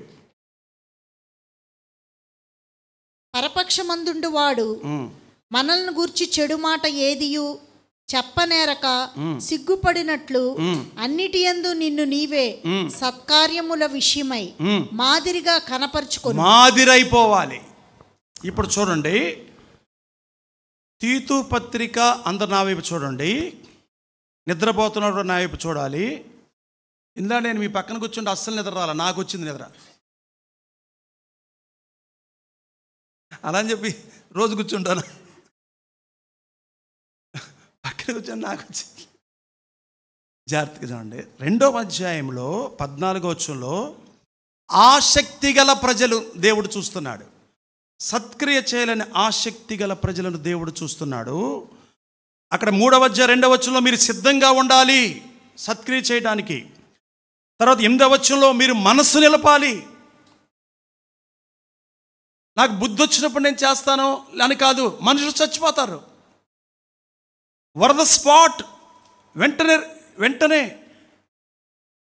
Speaker 3: పరపక్షమందుండు వాడు మనల్ని గూర్చి చెడు మాట ఏదియు చెప్పనేరక సిగ్గుపడినట్లు అన్నిటి యందు నిన్ను నీవే సత్కార్యముల విషయమై మాదిరిగా మాదిరైపోవాలి.
Speaker 1: ఇప్పుడు చూడండి, తీతు పత్రిక అందరు నా వైపు చూడండి, నిద్రపోతున్నప్పుడు నా వైపు చూడాలి. ఇందా నేను మీ పక్కన కూర్చుంటే అస్సలు నిద్ర రాలా, నాకు వచ్చింది నిద్ర. అలా అని చెప్పి రోజు కూర్చుంటాను, పక్కన కూర్చొని నాకు వచ్చింది. జాగ్రత్తగా చూడండి. 2వ అధ్యాయంలో 14వ వచనంలో ఆసక్తి గల ప్రజలు దేవుడు చూస్తున్నాడు. సత్క్రియ చేయాలని ఆసక్తి గల ప్రజలను దేవుడు చూస్తున్నాడు. అక్కడ 3వ అధ్యాయం 2వ వచనంలో మీరు సిద్ధంగా ఉండాలి సత్క్రియ చేయడానికి. తర్వాత 8వ వచనంలో మీరు మనస్సు నిలపాలి. నాకు బుద్ధి వచ్చినప్పుడు నేను చేస్తాను అని కాదు, మనుషులు చచ్చిపోతారు. వరద స్పాట్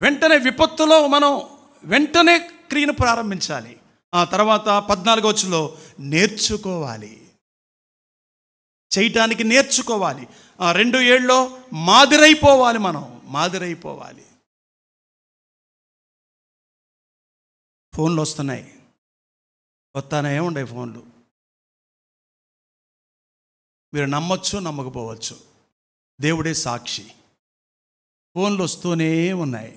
Speaker 1: వెంటనే విపత్తులో మనం వెంటనే క్రియను ప్రారంభించాలి. ఆ తర్వాత 14వ వచనంలో నేర్చుకోవాలి, చేయటానికి నేర్చుకోవాలి. 2:7లో మాదిరైపోవాలి, మనం మాదిరైపోవాలి. ఫోన్లు వస్తున్నాయి, వస్తానే ఉండే ఫోన్లు. మీరు నమ్మొచ్చు, నమ్మకపోవచ్చు. దేవుడే సాక్షి. ఫోన్లు వస్తూనే ఉన్నాయి.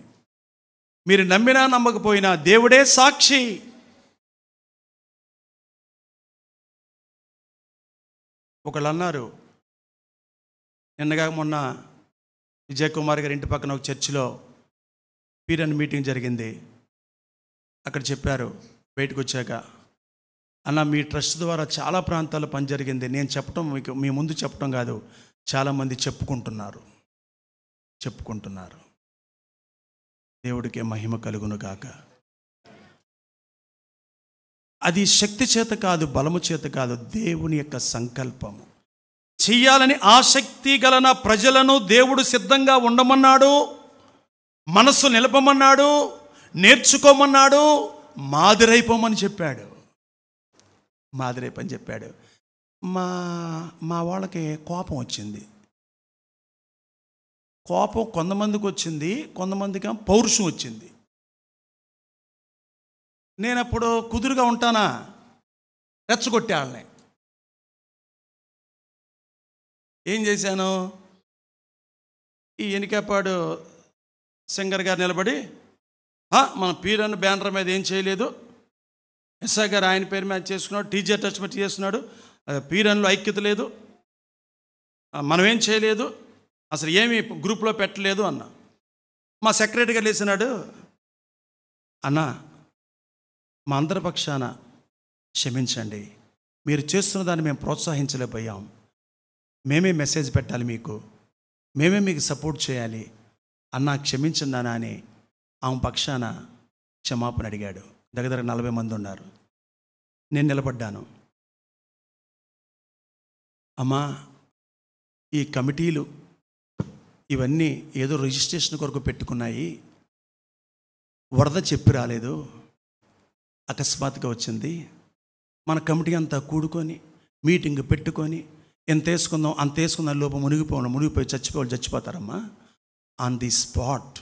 Speaker 1: మీరు నమ్మినా నమ్మకపోయినా దేవుడే సాక్షి. ఒకళ్ళు అన్నారు, నిన్నగా మొన్న విజయ్ కుమార్ గారి ఇంటి పక్కన ఒక చర్చిలో పీరియన్ మీటింగ్ జరిగింది. అక్కడ చెప్పారు బయటకు వచ్చాక, అన్న మీ ట్రస్ట్ ద్వారా చాలా ప్రాంతాల్లో పని జరిగింది. నేను చెప్పటం మీకు మీ ముందు చెప్పటం కాదు, చాలామంది చెప్పుకుంటున్నారు. దేవుడికే మహిమ కలుగును గాక. అది శక్తి చేత కాదు, బలము చేత కాదు, దేవుని యొక్క సంకల్పము. చెయ్యాలని ఆసక్తి గలన ప్రజలను దేవుడు సిద్ధంగా ఉండమన్నాడు, మనస్సు నిలపమన్నాడు, నేర్చుకోమన్నాడు, మాదిరైపోమని చెప్పాడు. మాదిరైపోని చెప్పాడు. మా వాళ్ళకి కోపం వచ్చింది. కోపం కొంతమందికి వచ్చింది, కొంతమందికి పౌరుషం వచ్చింది. నేను అప్పుడు కుదురుగా ఉంటానా, రెచ్చగొట్టే వాళ్ళని. ఏం చేశాను, ఈ ఎనికేపాడు సింగర్ గారు నిలబడి మన పీరన్ బ్యానర్ మీద ఏం చేయలేదు, ఎస్ఐ గారు ఆయన పేరు మీద చేసుకున్నాడు, టీజీ అటాచ్మెంట్ చేస్తున్నాడు, పీరన్లో ఐక్యత లేదు, మనం ఏం చేయలేదు, అసలు ఏమి గ్రూప్లో పెట్టలేదు అన్న. మా సెక్రటరీ గారు లేచినాడు, అన్న మా అందరి పక్షాన క్షమించండి, మీరు చేస్తున్న దాన్ని మేము ప్రోత్సహించలేకపోయాం, మేమే మెసేజ్ పెట్టాలి మీకు, మేమే మీకు సపోర్ట్ చేయాలి అన్న, క్షమించండి అన్న అని ఆమె పక్షాన క్షమాపణ అడిగాడు. దగ్గర 40 మంది ఉన్నారు. నేను నిలబడ్డాను. అమ్మా ఈ కమిటీలు ఇవన్నీ ఏదో రిజిస్ట్రేషన్ కొరకు పెట్టుకున్నాయి, వరద చెప్పి రాలేదు, అకస్మాత్తుగా వచ్చింది. మన కమిటీ అంతా కూడుకొని మీటింగ్ పెట్టుకొని ఎంత వేసుకుందాం అంత వేసుకుందాం, లోపల మునిగిపోయి చచ్చిపోతారమ్మా. ఆన్ ది స్పాట్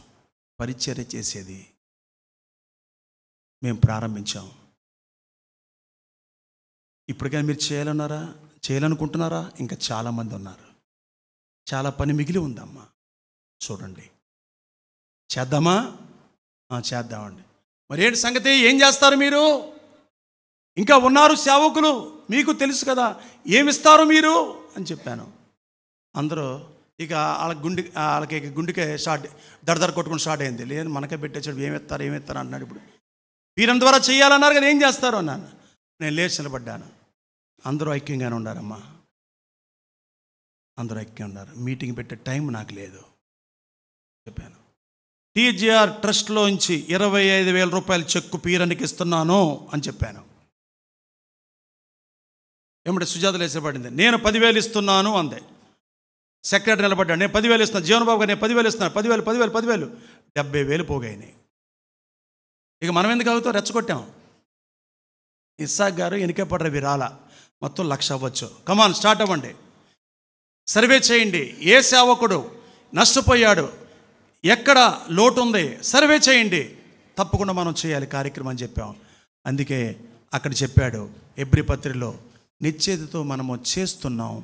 Speaker 1: పరిచర్య చేసేది మేము ప్రారంభించాం. ఇప్పటికైనా మీరు చేయాలనుకుంటున్నారా? ఇంకా చాలామంది ఉన్నారు. చాలా పని మిగిలి ఉందమ్మా. చూడండి, చేద్దామా? చేద్దామండి. మరి ఏంటి సంగతి, ఏం చేస్తారు మీరు? ఇంకా ఉన్నారు సేవకులు, మీకు తెలుసు కదా, ఏమిస్తారు మీరు అని చెప్పాను. అందరూ ఇక వాళ్ళకి గుండెకే స్టార్ట్ దడదర కొట్టుకుని స్టార్ట్ అయింది. లేదు మనకే పెట్టేసాడు, ఏమెత్తారు అంటున్నాడు. ఇప్పుడు పీరన్ ద్వారా చేయాలన్నారు కదా, ఏం చేస్తారు అన్నాను. నేను లేచి నిలబడ్డాను. అందరూ ఐక్యంగానే ఉండారమ్మా, అందరూ ఐక్యంగా ఉన్నారు. మీటింగ్ పెట్టే టైం నాకు లేదు చెప్పాను. టీజీఆర్ ట్రస్ట్లోంచి 25,000 రూపాయల చెక్కు పీరన్కి ఇస్తున్నాను అని చెప్పాను. ఏమంటే సుజాత లేచబడింది, నేను 10,000 ఇస్తున్నాను అందే. సెక్రటరీ నిలబడ్డాడు, నేను 10,000 ఇస్తున్నాను. జీవనబాబు గారు నేను 10,000 ఇస్తున్నాను. 10,000 70,000 పోగాయినాయి. ఇక మనం ఎందుకు అవుతాం, రెచ్చగొట్టాం. ఇస్సాక్ గారు ఎనికేపడ్డ విరాల మొత్తం 1,00,000 అవ్వచ్చు. కమాన్ స్టార్ట్ అవ్వండి, సర్వే చేయండి, ఏ సేవకుడు నష్టపోయాడు, ఎక్కడ లోటు ఉంది సర్వే చేయండి, తప్పకుండా మనం చేయాలి కార్యక్రమం అని చెప్పాం. అందుకే అక్కడ చెప్పాడు ఎబ్రీ పత్రికలో, నిశ్చేతతో మనము చేస్తున్నాం,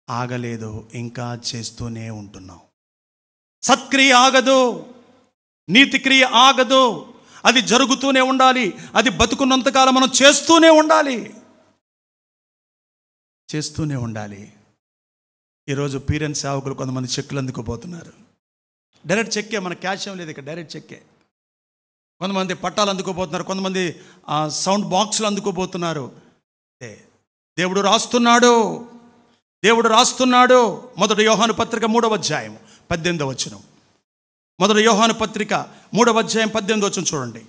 Speaker 1: ఆగలేదు, ఇంకా చేస్తూనే ఉంటున్నాం. సత్క్రియ ఆగదు, నీతిక్రియ ఆగదు, అది జరుగుతూనే ఉండాలి. అది బతుకున్నంతకాలం మనం చేస్తూనే ఉండాలి. ఈరోజు పీరెంట్ సేవకులు కొంతమంది చెక్కులు అందుకోబోతున్నారు. డైరెక్ట్ చెక్కే, మన క్యాష్ ఏం లేదు ఇక్కడ, డైరెక్ట్ చెక్కే. కొంతమంది పట్టాలు అందుకోబోతున్నారు, కొంతమంది సౌండ్ బాక్సులు అందుకోబోతున్నారు. దేవుడు రాస్తున్నాడు. 1 యోహాను పత్రిక 3వ అధ్యాయం 18వ వచనం. 1 యోహాను పత్రిక 3వ అధ్యాయం 18వ వచనం చూడండి.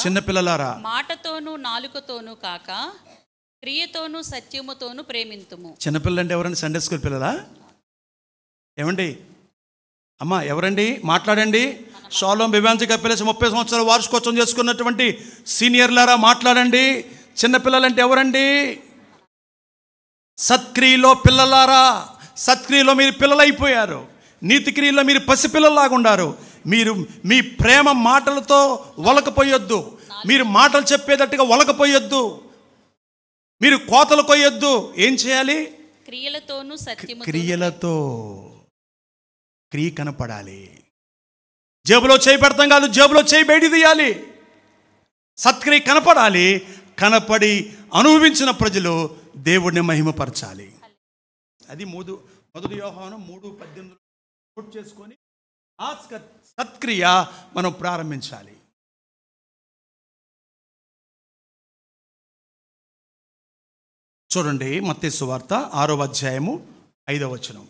Speaker 1: చిన్నపిల్లలారా
Speaker 2: మాటతోనూ నాలుకతోనూ కాక క్రియతోనూ సత్యముతోనూ ప్రేమింతుము.
Speaker 1: చిన్నపిల్లలు అంటే ఎవరండి? సండే స్కూల్ పిల్లలా? ఏమండి అమ్మా, ఎవరండి? మాట్లాడండి. షాలోం బివాంజిక పిల్లలు 30 సంవత్సరాల వార్షికోత్సవం చేసుకున్నటువంటి సీనియర్లారా మాట్లాడండి. చిన్నపిల్లలంటే ఎవరండి? సత్క్రియలో పిల్లలారా, సత్క్రియలో మీరు పిల్లలైపోయారు, నీతిక్రియలో మీరు పసిపిల్లల్లాగా ఉండారు. మీరు మీ ప్రేమ మాటలతో ఒలకపోయొద్దు, మీరు మాటలు చెప్పేటట్టుగా ఒలకపోయొద్దు. మీరు కోతలు కొయ్యొద్దు. ఏం చేయాలి?
Speaker 2: క్రియలతోనూ సత్యము.
Speaker 1: క్రియలతో. క్రియ కనపడాలి. జేబులో చేయి పెడతాం కాదు, జేబులో చేయి బయట తీయాలి. సత్క్రియ కనపడాలి. కనపడి అనుభవించిన ప్రజలు దేవుడిని మహిమపరచాలి. అది మొదటి యోహాను 3:18 నోట్ చేసుకొని ఆ సత్క్రియ మనం ప్రారంభించాలి. చూడండి, మత్తయి సువార్త 6వ అధ్యాయము 5వ వచనం.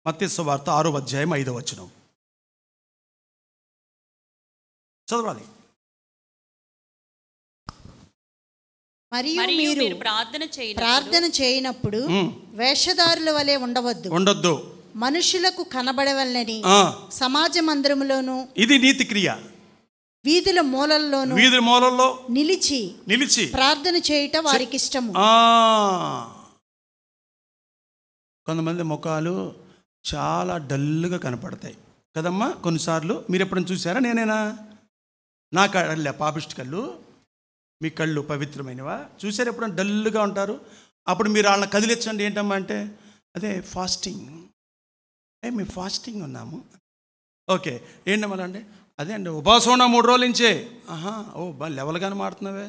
Speaker 1: మత్తయి సువార్త 6వ అధ్యాయం 5వ వచనం చదవాలి.
Speaker 3: మరియు మీరు ప్రార్థన చేయనప్పుడు వేషధారుల వలె ఉండవద్దు. మనుషులకు కనబడవలనని సమాజ మందిరములోను, ఇది నీతి క్రియ, వీధుల మూలల్లో నిలిచి ప్రార్థన చేయుట వారికి ఇష్టము. కొంతమంది ముఖాలు చాలా డల్గా కనపడతాయి కదమ్మా కొన్నిసార్లు. మీరు ఎప్పుడైనా చూసారా? నేనేనా? నా కళ్ళే పాపిష్టి కళ్ళు, మీ కళ్ళు పవిత్రమైనవా? చూసారు? ఎప్పుడైనా డల్గా ఉంటారు. అప్పుడు మీరు వాళ్ళని కదిలించండి. ఏంటమ్మా అంటే, అదే ఫాస్టింగ్. మేము ఫాస్టింగ్ ఉన్నాము. ఓకే, ఏంటమ్మా అంటే, అదే అండి ఉపవాసం ఉన్నా 3 రోజుల నుంచే. ఓ లెవెల్గానే మాడుతున్నావే,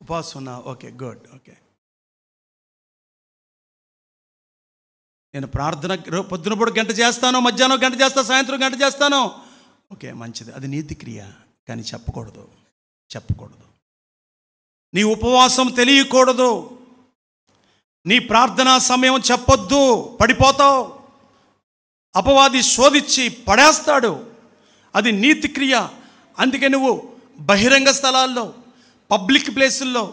Speaker 3: ఉపవాసం ఉన్నా. Okay, good. ఓకే, నేను ప్రార్థన పొద్దున పూట గంట చేస్తాను, మధ్యాహ్నం గంట చేస్తాను, సాయంత్రం గంట చేస్తాను. ఓకే, మంచిది. అది నీతి క్రియ, కానీ చెప్పకూడదు. నీ ఉపవాసం తెలియకూడదు. నీ ప్రార్థనా సమయం చెప్పొద్దు, పడిపోతావు. అపవాది శోధించి పడేస్తాడు. అది నీతి క్రియ. అందుకే నువ్వు బహిరంగ స్థలాల్లో, పబ్లిక్ ప్లేసుల్లో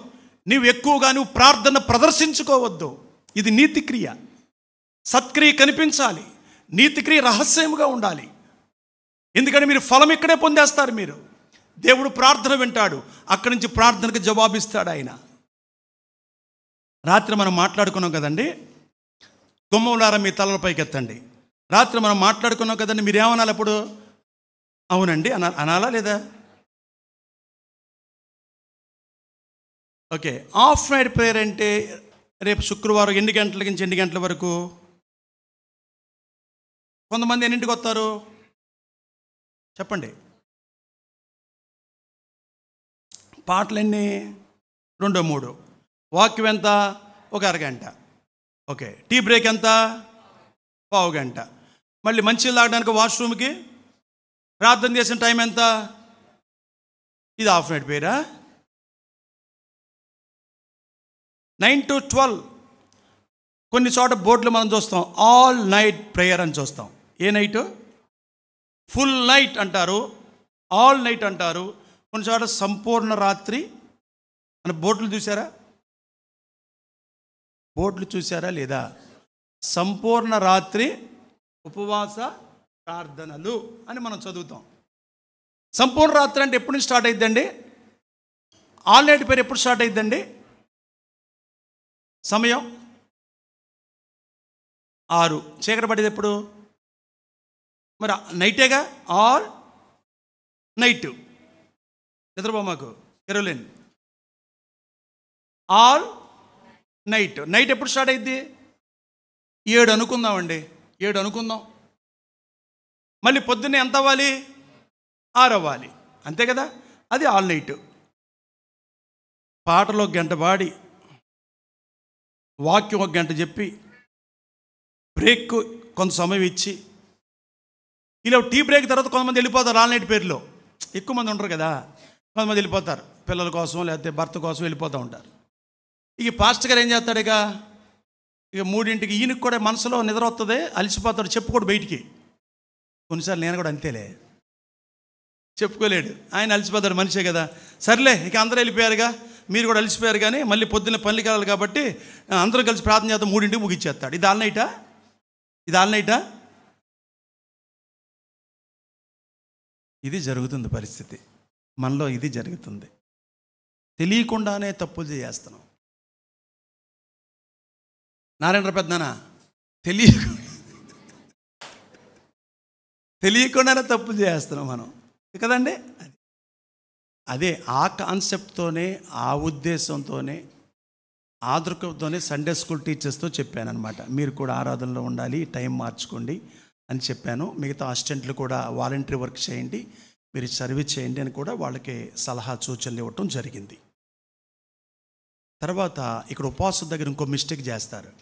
Speaker 3: నువ్వు ప్రార్థన ప్రదర్శించుకోవద్దు. ఇది నీతి క్రియ. సత్క్రియ కనిపించాలి. నీతి క్రియ రహస్యంగా ఉండాలి. ఎందుకంటే మీరు ఫలం ఇక్కడే పొందేస్తారు. మీరు దేవుడు ప్రార్థన వింటాడు, అక్కడి నుంచి ప్రార్థనకు జవాబిస్తాడు ఆయన. రాత్రి మనం మాట్లాడుకున్నాం కదండి, గుమ్మలారా మీ తలలపైకి ఎత్తండి. రాత్రి మనం మాట్లాడుకున్నాం కదండి, మీరేమనాలి అప్పుడు? అవునండి అనాలా లేదా? ఓకే, ఆఫ్ నైట్ ప్రేయర్ అంటే రేపు శుక్రవారం ఎన్ని గంటల నుంచి ఎన్ని గంటల వరకు? కొంతమంది ఎన్నింటికి వస్తారు చెప్పండి? పాటలన్నీ 2-3, వాక్యం ఎంత? ఒక అరగంట. ఓకే, టీ బ్రేక్ ఎంత? పావు గంట. మళ్ళీ మంచిగా తాగడానికి వాష్రూమ్కి ప్రార్థన చేసిన టైం ఎంత? ఇది హాఫ్ నైట్ ప్రేయరా? 9 to 12. కొన్ని చోట బోర్డులు మనం చూస్తాం ఆల్ నైట్ ప్రేయర్ అని చూస్తాం. ఏ నైట్? ఫుల్ నైట్ అంటారు, ఆల్ నైట్ అంటారు. కొన్ని చోట సంపూర్ణ రాత్రి అని బోర్డులు చూసారా? బోర్డులు చూసారా లేదా? సంపూర్ణ రాత్రి ఉపవాస ప్రార్థనలు అని మనం చదువుతాం. సంపూర్ణ రాత్రి అంటే ఎప్పుడు నుంచి స్టార్ట్ అయిద్దండి? ఆల్ నైట్ ప్రేయర్ ఎప్పుడు స్టార్ట్ అయిద్దండి? సమయం 6. చీకటి పడేది ఎప్పుడు? మరి నైటేగా. All night. నిద్రపోమాకు కెరోలిన్. All night. నైట్ ఎప్పుడు స్టార్ట్ అయింది? 7 అనుకుందామండి, 7 అనుకుందాం. మళ్ళీ పొద్దున్నే ఎంత అవ్వాలి? 6 అవ్వాలి, అంతే కదా? అది ఆల్ నైట్. పాటలో 1 గంట పాడి, వాక్యం 1 గంట చెప్పి, బ్రేక్ కొంత సమయం ఇచ్చి, ఇలా టీ బ్రేక్ తర్వాత కొంతమంది వెళ్ళిపోతారు. ఆల్ నైట్ పేరులో ఎక్కువ మంది ఉంటారు కదా, కొంతమంది వెళ్ళిపోతారు పిల్లల కోసం లేకపోతే భర్త కోసం వెళ్ళిపోతూ ఉంటారు. ఇక పాస్టర్ గారు ఏం చేస్తాడు? ఇక 3ంటికి ఈయనకి కూడా మనసులో నిద్ర వస్తుంది, అలసిపోతాడు, చెప్పుకోడు బయటికి. కొన్నిసార్లు నేను కూడా అంతేలే, చెప్పుకోలేడు. ఆయన అలసిపోతాడు, మనిషే కదా. సర్లే ఇక అందరూ వెళ్ళిపోయారుగా, మీరు కూడా అలసిపోయారు, కానీ మళ్ళీ పొద్దున్న పనులకి వెళ్ళాలి కాబట్టి అందరూ కలిసి ప్రార్థన చేద్దాం, 3ంటికి ముగిచ్చేస్తాడు. ఇది ఆల్ నైటా? ఇది ఆల్ నైటా? ఇది జరుగుతుంది పరిస్థితి మనలో. ఇది జరుగుతుంది. తెలియకుండానే తప్పులు చేస్తున్నాం. నారాయణ పెద్దనా తెలియకుండానే తప్పులు చేస్తున్నాం మనం కదండి. అదే ఆ కాన్సెప్ట్తోనే, ఆ ఉద్దేశంతోనే ఆ దృక్పథంతోనే సండే స్కూల్ టీచర్స్తో చెప్పాను అనమాట. మీరు కూడా ఆరాధనలో ఉండాలి, టైం మార్చుకోండి అని చెప్పాను. మిగతా అసిస్టెంట్లు కూడా వాలంటరీ వర్క్ చేయండి, మీరు సర్వీస్ చేయండి అని కూడా వాళ్ళకి సలహా సూచనలు ఇవ్వటం జరిగింది. తర్వాత ఇక్కడ ఉపవాసం దగ్గర ఇంకో మిస్టేక్ చేస్తారు.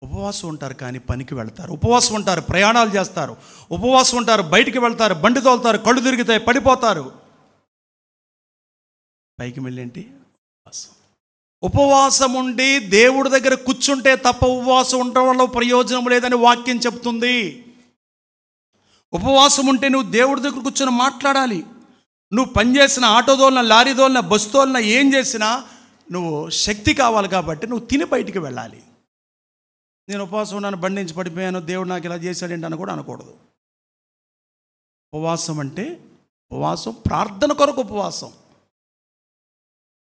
Speaker 3: ఉపవాసం ఉంటారు కానీ పనికి వెళ్తారు, ఉపవాసం ఉంటారు ప్రయాణాలు చేస్తారు, ఉపవాసం ఉంటారు బయటికి వెళ్తారు, బండి తోలుతారు, కళ్ళు తిరుగుతాయి, పడిపోతారు. పైకి వెళ్ళేంటి ఉపవాసం. ఉపవాసం ఉండి దేవుడి దగ్గర కూర్చుంటే తప్ప ఉపవాసం ఉండటం వల్ల ప్రయోజనం లేదని వాక్యం చెప్తుంది. ఉపవాసం ఉంటే నువ్వు దేవుడి దగ్గర కూర్చొని మాట్లాడాలి. నువ్వు పనిచేసిన ఆటో దోలిన, లారీ దోలిన, బస్సు తోలిన, ఏం చేసినా నువ్వు శక్తి కావాలి కాబట్టి నువ్వు తిని బయటికి వెళ్ళాలి. నేను ఉపవాసం ఉన్నాను, బండి నుంచి పడిపోయాను, దేవుడు నాకు ఇలా చేశాడేంటి అని కూడా అనకూడదు. ఉపవాసం అంటే ఉపవాసం ప్రార్థన కొరకు ఉపవాసం.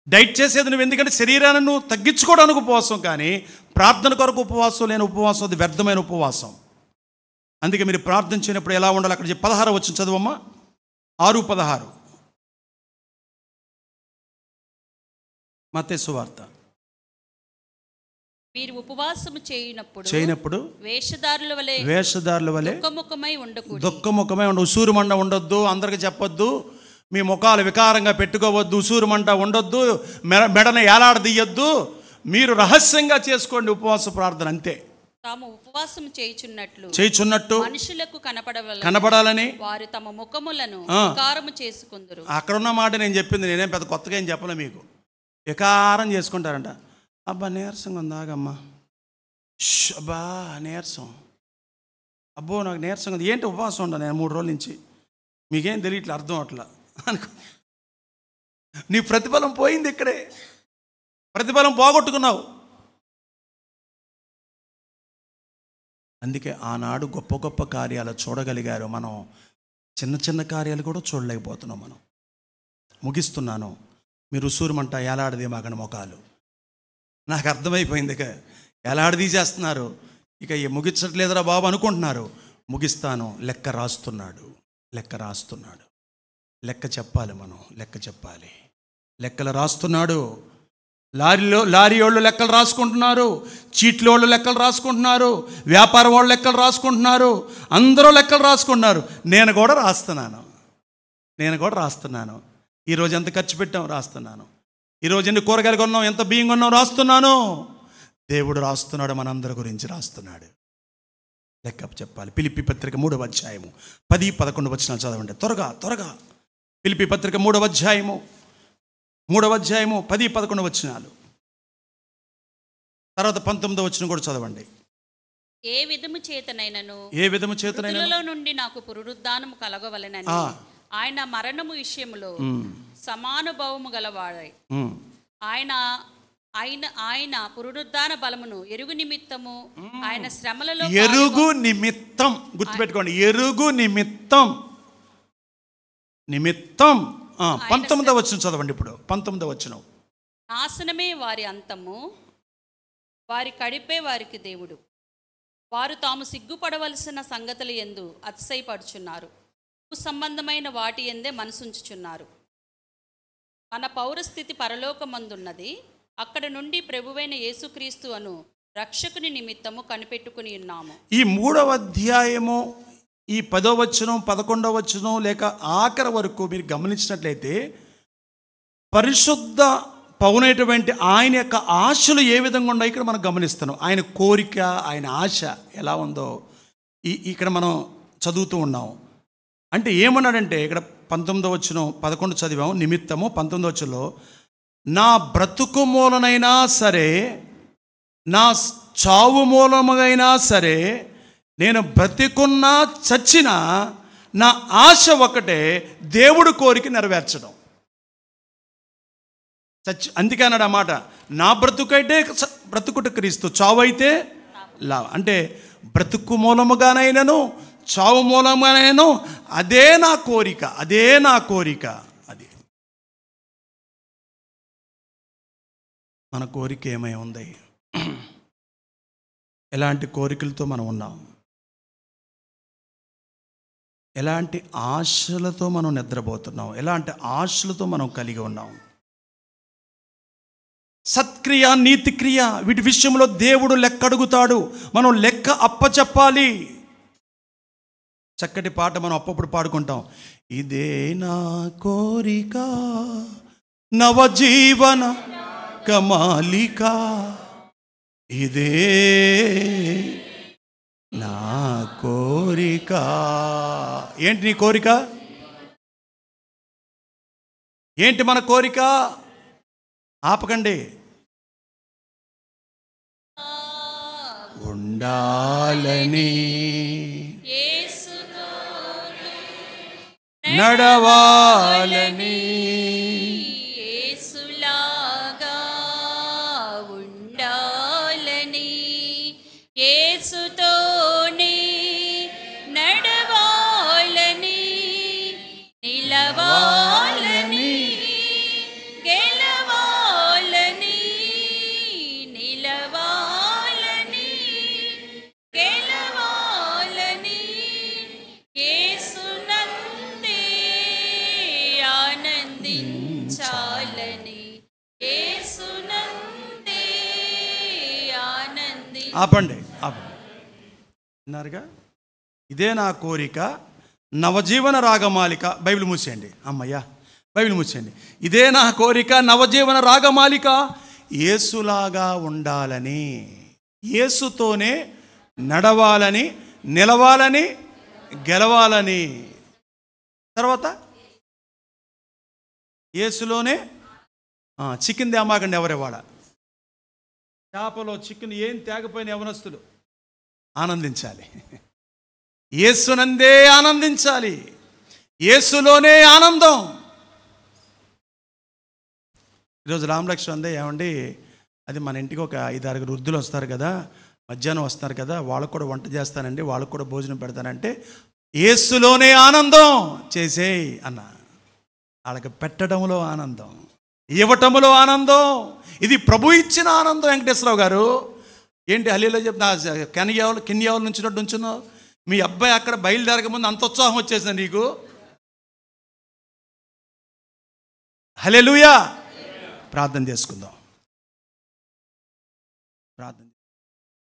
Speaker 3: డైట్ చేసేది నువ్వు ఎందుకంటే శరీరాన్ని నువ్వు తగ్గించుకోవడానికి ఉపవాసం, కానీ ప్రార్థన కొరకు ఉపవాసం లేని ఉపవాసం అది వ్యర్థమైన ఉపవాసం. అందుకే మీరు ప్రార్థన చేయనప్పుడు ఎలా ఉండాలి అక్కడ 16 వచ్చిన చదువమ్మా, 6:16 మత్తయి సువార్త.
Speaker 2: మీరు ఉపవాసము చేయనప్పుడు
Speaker 3: వేషధారుల వలె
Speaker 2: దుఃఖముఖమై
Speaker 3: ఉండ, ఉసూరు మంట ఉండొద్దు, అందరికి చెప్పొద్దు, మీ ముఖాలు వికారంగా పెట్టుకోవద్దు, ఉసూరు మంట ఉండొద్దు, మెడన ఏలాడదీయొద్దు, మీరు రహస్యంగా చేసుకోండి ఉపవాస ప్రార్థన, అంతే.
Speaker 2: తాము ఉపవాసం
Speaker 3: చేయుచున్నట్టు
Speaker 2: మనుషులకు
Speaker 3: కనపడాలని
Speaker 2: వారు తమ ముఖములను వికారము చేసుకుందరు.
Speaker 3: అక్కడున్న మాట నేను చెప్పింది, నేనేం పెద్ద కొత్తగా ఏం చెప్పలే మీకు. వికారం చేసుకుంటారంట. అబ్బా నీరసంగా ఉంది, ఆగమ్మా, అబ్బా నీరసం, అబ్బో నాకు నీరసంగా ఉంది, ఏంటి ఉపవాసం ఉండ నేను 3 రోజుల నుంచి, మీకేం తెలియట్లే, అర్థం అట్లా అనుకో. నీ ప్రతిఫలం పోయింది ఇక్కడే, ప్రతిఫలం పోగొట్టుకున్నావు. అందుకే ఆనాడు గొప్ప గొప్ప కార్యాలు చూడగలిగారు, మనం చిన్న చిన్న కార్యాలు కూడా చూడలేకపోతున్నాం. మనం ముగిస్తున్నాను. మీరు ఉసూరుమంట ఏలాడదే మాకని ముఖాలు, నాకు అర్థమైపోయింది. ఇక ఏలాడదీసేస్తున్నారు, ఇక ముగించట్లేదురా బాబు అనుకుంటున్నారు. ముగిస్తాను, లెక్క రాస్తున్నాడు, లెక్క చెప్పాలి, మనం లెక్క చెప్పాలి. లెక్కలు రాస్తున్నాడు. లారీ వాళ్ళు లెక్కలు రాసుకుంటున్నారు, చీట్ల వాళ్ళు లెక్కలు రాసుకుంటున్నారు, వ్యాపార వాళ్ళు లెక్కలు రాసుకుంటున్నారు, అందరూ లెక్కలు రాసుకుంటున్నారు. నేను కూడా రాస్తున్నాను. ఈరోజు ఎంత ఖర్చు పెట్టాం రాస్తున్నాను, ఈరోజు ఎన్ని కూరగాయలు కొన్నాం, ఎంత బియ్యం కొన్నాం రాస్తున్నాను. దేవుడు రాస్తున్నాడు, మనందరి గురించి రాస్తున్నాడు. లెక్క చెప్పాలి. ఫిలిప్పీ పత్రిక 3వ అధ్యాయము 10-11 వచనాలు చదవండి త్వరగా. ఫిలిప్పీ పత్రిక 3వ అధ్యాయము 10-11 వచనాలు, తర్వాత 19వ వచనం కూడా చదవండి.
Speaker 2: ఏ విధము చేతనైనను నుండి నాకు పునరుద్ధానము కలగవలెనని ఆయన మరణము విషయములో సమానుభవము గలవాడై ఆయన పునరుద్ధాన బలమును ఎరుగు నిమిత్తము ఆయన శ్రమలలో
Speaker 3: గుర్తుపెట్టుకోండి, ఎరుగు నిమిత్తం 19వ వచనం చదవండి. ఇప్పుడు 19వ వచనం.
Speaker 2: నాశనమే వారి అంతము, వారి కడిపే వారికి దేవుడు. వారు తాము సిగ్గుపడవలసిన సంగతుల యందు అతిశయపడుచున్నారు, సంబంధమైన వాటి యందే మనసుంచుచున్నారు. మన పౌరస్థితి పరలోకమందున్నది, అక్కడ నుండి ప్రభువైన యేసుక్రీస్తు అను రక్షకుని నిమిత్తము కనిపెట్టుకుని ఉన్నాము.
Speaker 3: ఈ 3వ అధ్యాయము ఈ 10వ వచనం 11వ వచనం లేక ఆఖరి వరకు మీరు గమనించినట్లయితే పరిశుద్ధ పౌనైనటువంటి ఆయన యొక్క ఆశలు ఏ విధంగా ఉన్నాయో ఇక్కడ మనం గమనిస్తున్నాం. ఆయన కోరిక, ఆయన ఆశ ఎలా ఉందో ఇక్కడ మనం చదువుతూ ఉన్నాం. అంటే ఏమన్నాడంటే ఇక్కడ 19వ వచనం 11 చదివాము నిమిత్తము, 19వ వచనంలో నా బ్రతుకు మూలనైనా సరే, నా చావు మూలమైనా సరే, నేను బ్రతికున్నా చచ్చినా నా ఆశ ఒకటే, దేవుడు కోరిక నెరవేర్చడం. అందుకే అన్నాడు ఆ మాట, నా బ్రతుకైతే బ్రతుకుట క్రీస్తు, చావు అయితే లాభం. అంటే బ్రతుకు మూలముగానైనాను చావు మూలముగానైనాను అదే నా కోరిక. అది మన కోరిక ఏమై ఉంది? ఎలాంటి కోరికలతో మనం ఉన్నాం? ఎలాంటి ఆశలతో మనం నిద్రపోతున్నాం? ఎలాంటి ఆశలతో మనం కలిగి ఉన్నాం? సత్క్రియ, నీతిక్రియ, వీటి విషయంలో దేవుడు లెక్క అడుగుతాడు. మనం లెక్క అప్పచెప్పాలి. చక్కటి పాట మనం అప్పుడప్పుడు పాడుకుంటాం. ఇదే నా కోరిక నవజీవన కమాలిక, ఇదే నా కోరిక. ఏంటి నీ కోరిక? ఏంటి మన కోరిక? ఆపకండి. ఉండాలని, నడవాలని,
Speaker 2: యేసులాగా ఉండాలని, యేసుతోనే నడవాలని, నిలవాలని, గెలవాలని, నిలవాలని, గెలవాలని, యేసునందే ఆనందించాలని, యేసునందే ఆనంది.
Speaker 3: ఆపండి. విన్నారుగా? ఇదే నా కోరిక నవజీవన రాగమాలిక. బైబిల్ మూసేయండి అమ్మయ్యా, బైబిల్ మూసేయండి. ఇదే నా కోరిక నవజీవన రాగమాలిక, యేసులాగా ఉండాలని, యేసుతోనే నడవాలని, నిలవాలని, గెలవాలని. తర్వాత యేసులోనే చికెన్ తేమాకండి ఎవరేవాడ. చేపలో చికెన్ ఏం తేగపోయిన యవనస్తులు ఆనందించాలి. యేసునందే ఆనందించాలి. యేసులోనే ఆనందం. ఈరోజు రామలక్ష్మణ్ అందే ఏమండి, అది మన ఇంటికి ఒక 5-6 వృద్ధులు వస్తారు కదా, మధ్యాహ్నం వస్తారు కదా, వాళ్ళకు కూడా వంట చేస్తానండి, వాళ్ళకు కూడా భోజనం పెడతానంటే యేసులోనే ఆనందం చేసేయి అన్న. వాళ్ళకి పెట్టడంలో ఆనందం, ఇవ్వటంలో ఆనందం. ఇది ప్రభు ఇచ్చిన ఆనందం. వెంకటేశ్వరరావు గారు ఏంటి హల్లేలూయా చెప్తున్నా, కెన్యావుల నుంచి ఉంచున్నావు. మీ అబ్బాయి అక్కడ బయలుదేరక ముందు అంత ఉత్సాహం వచ్చేసింది నీకు. హల్లెలూయా. ప్రార్థన చేసుకుందాం. ప్రార్థన.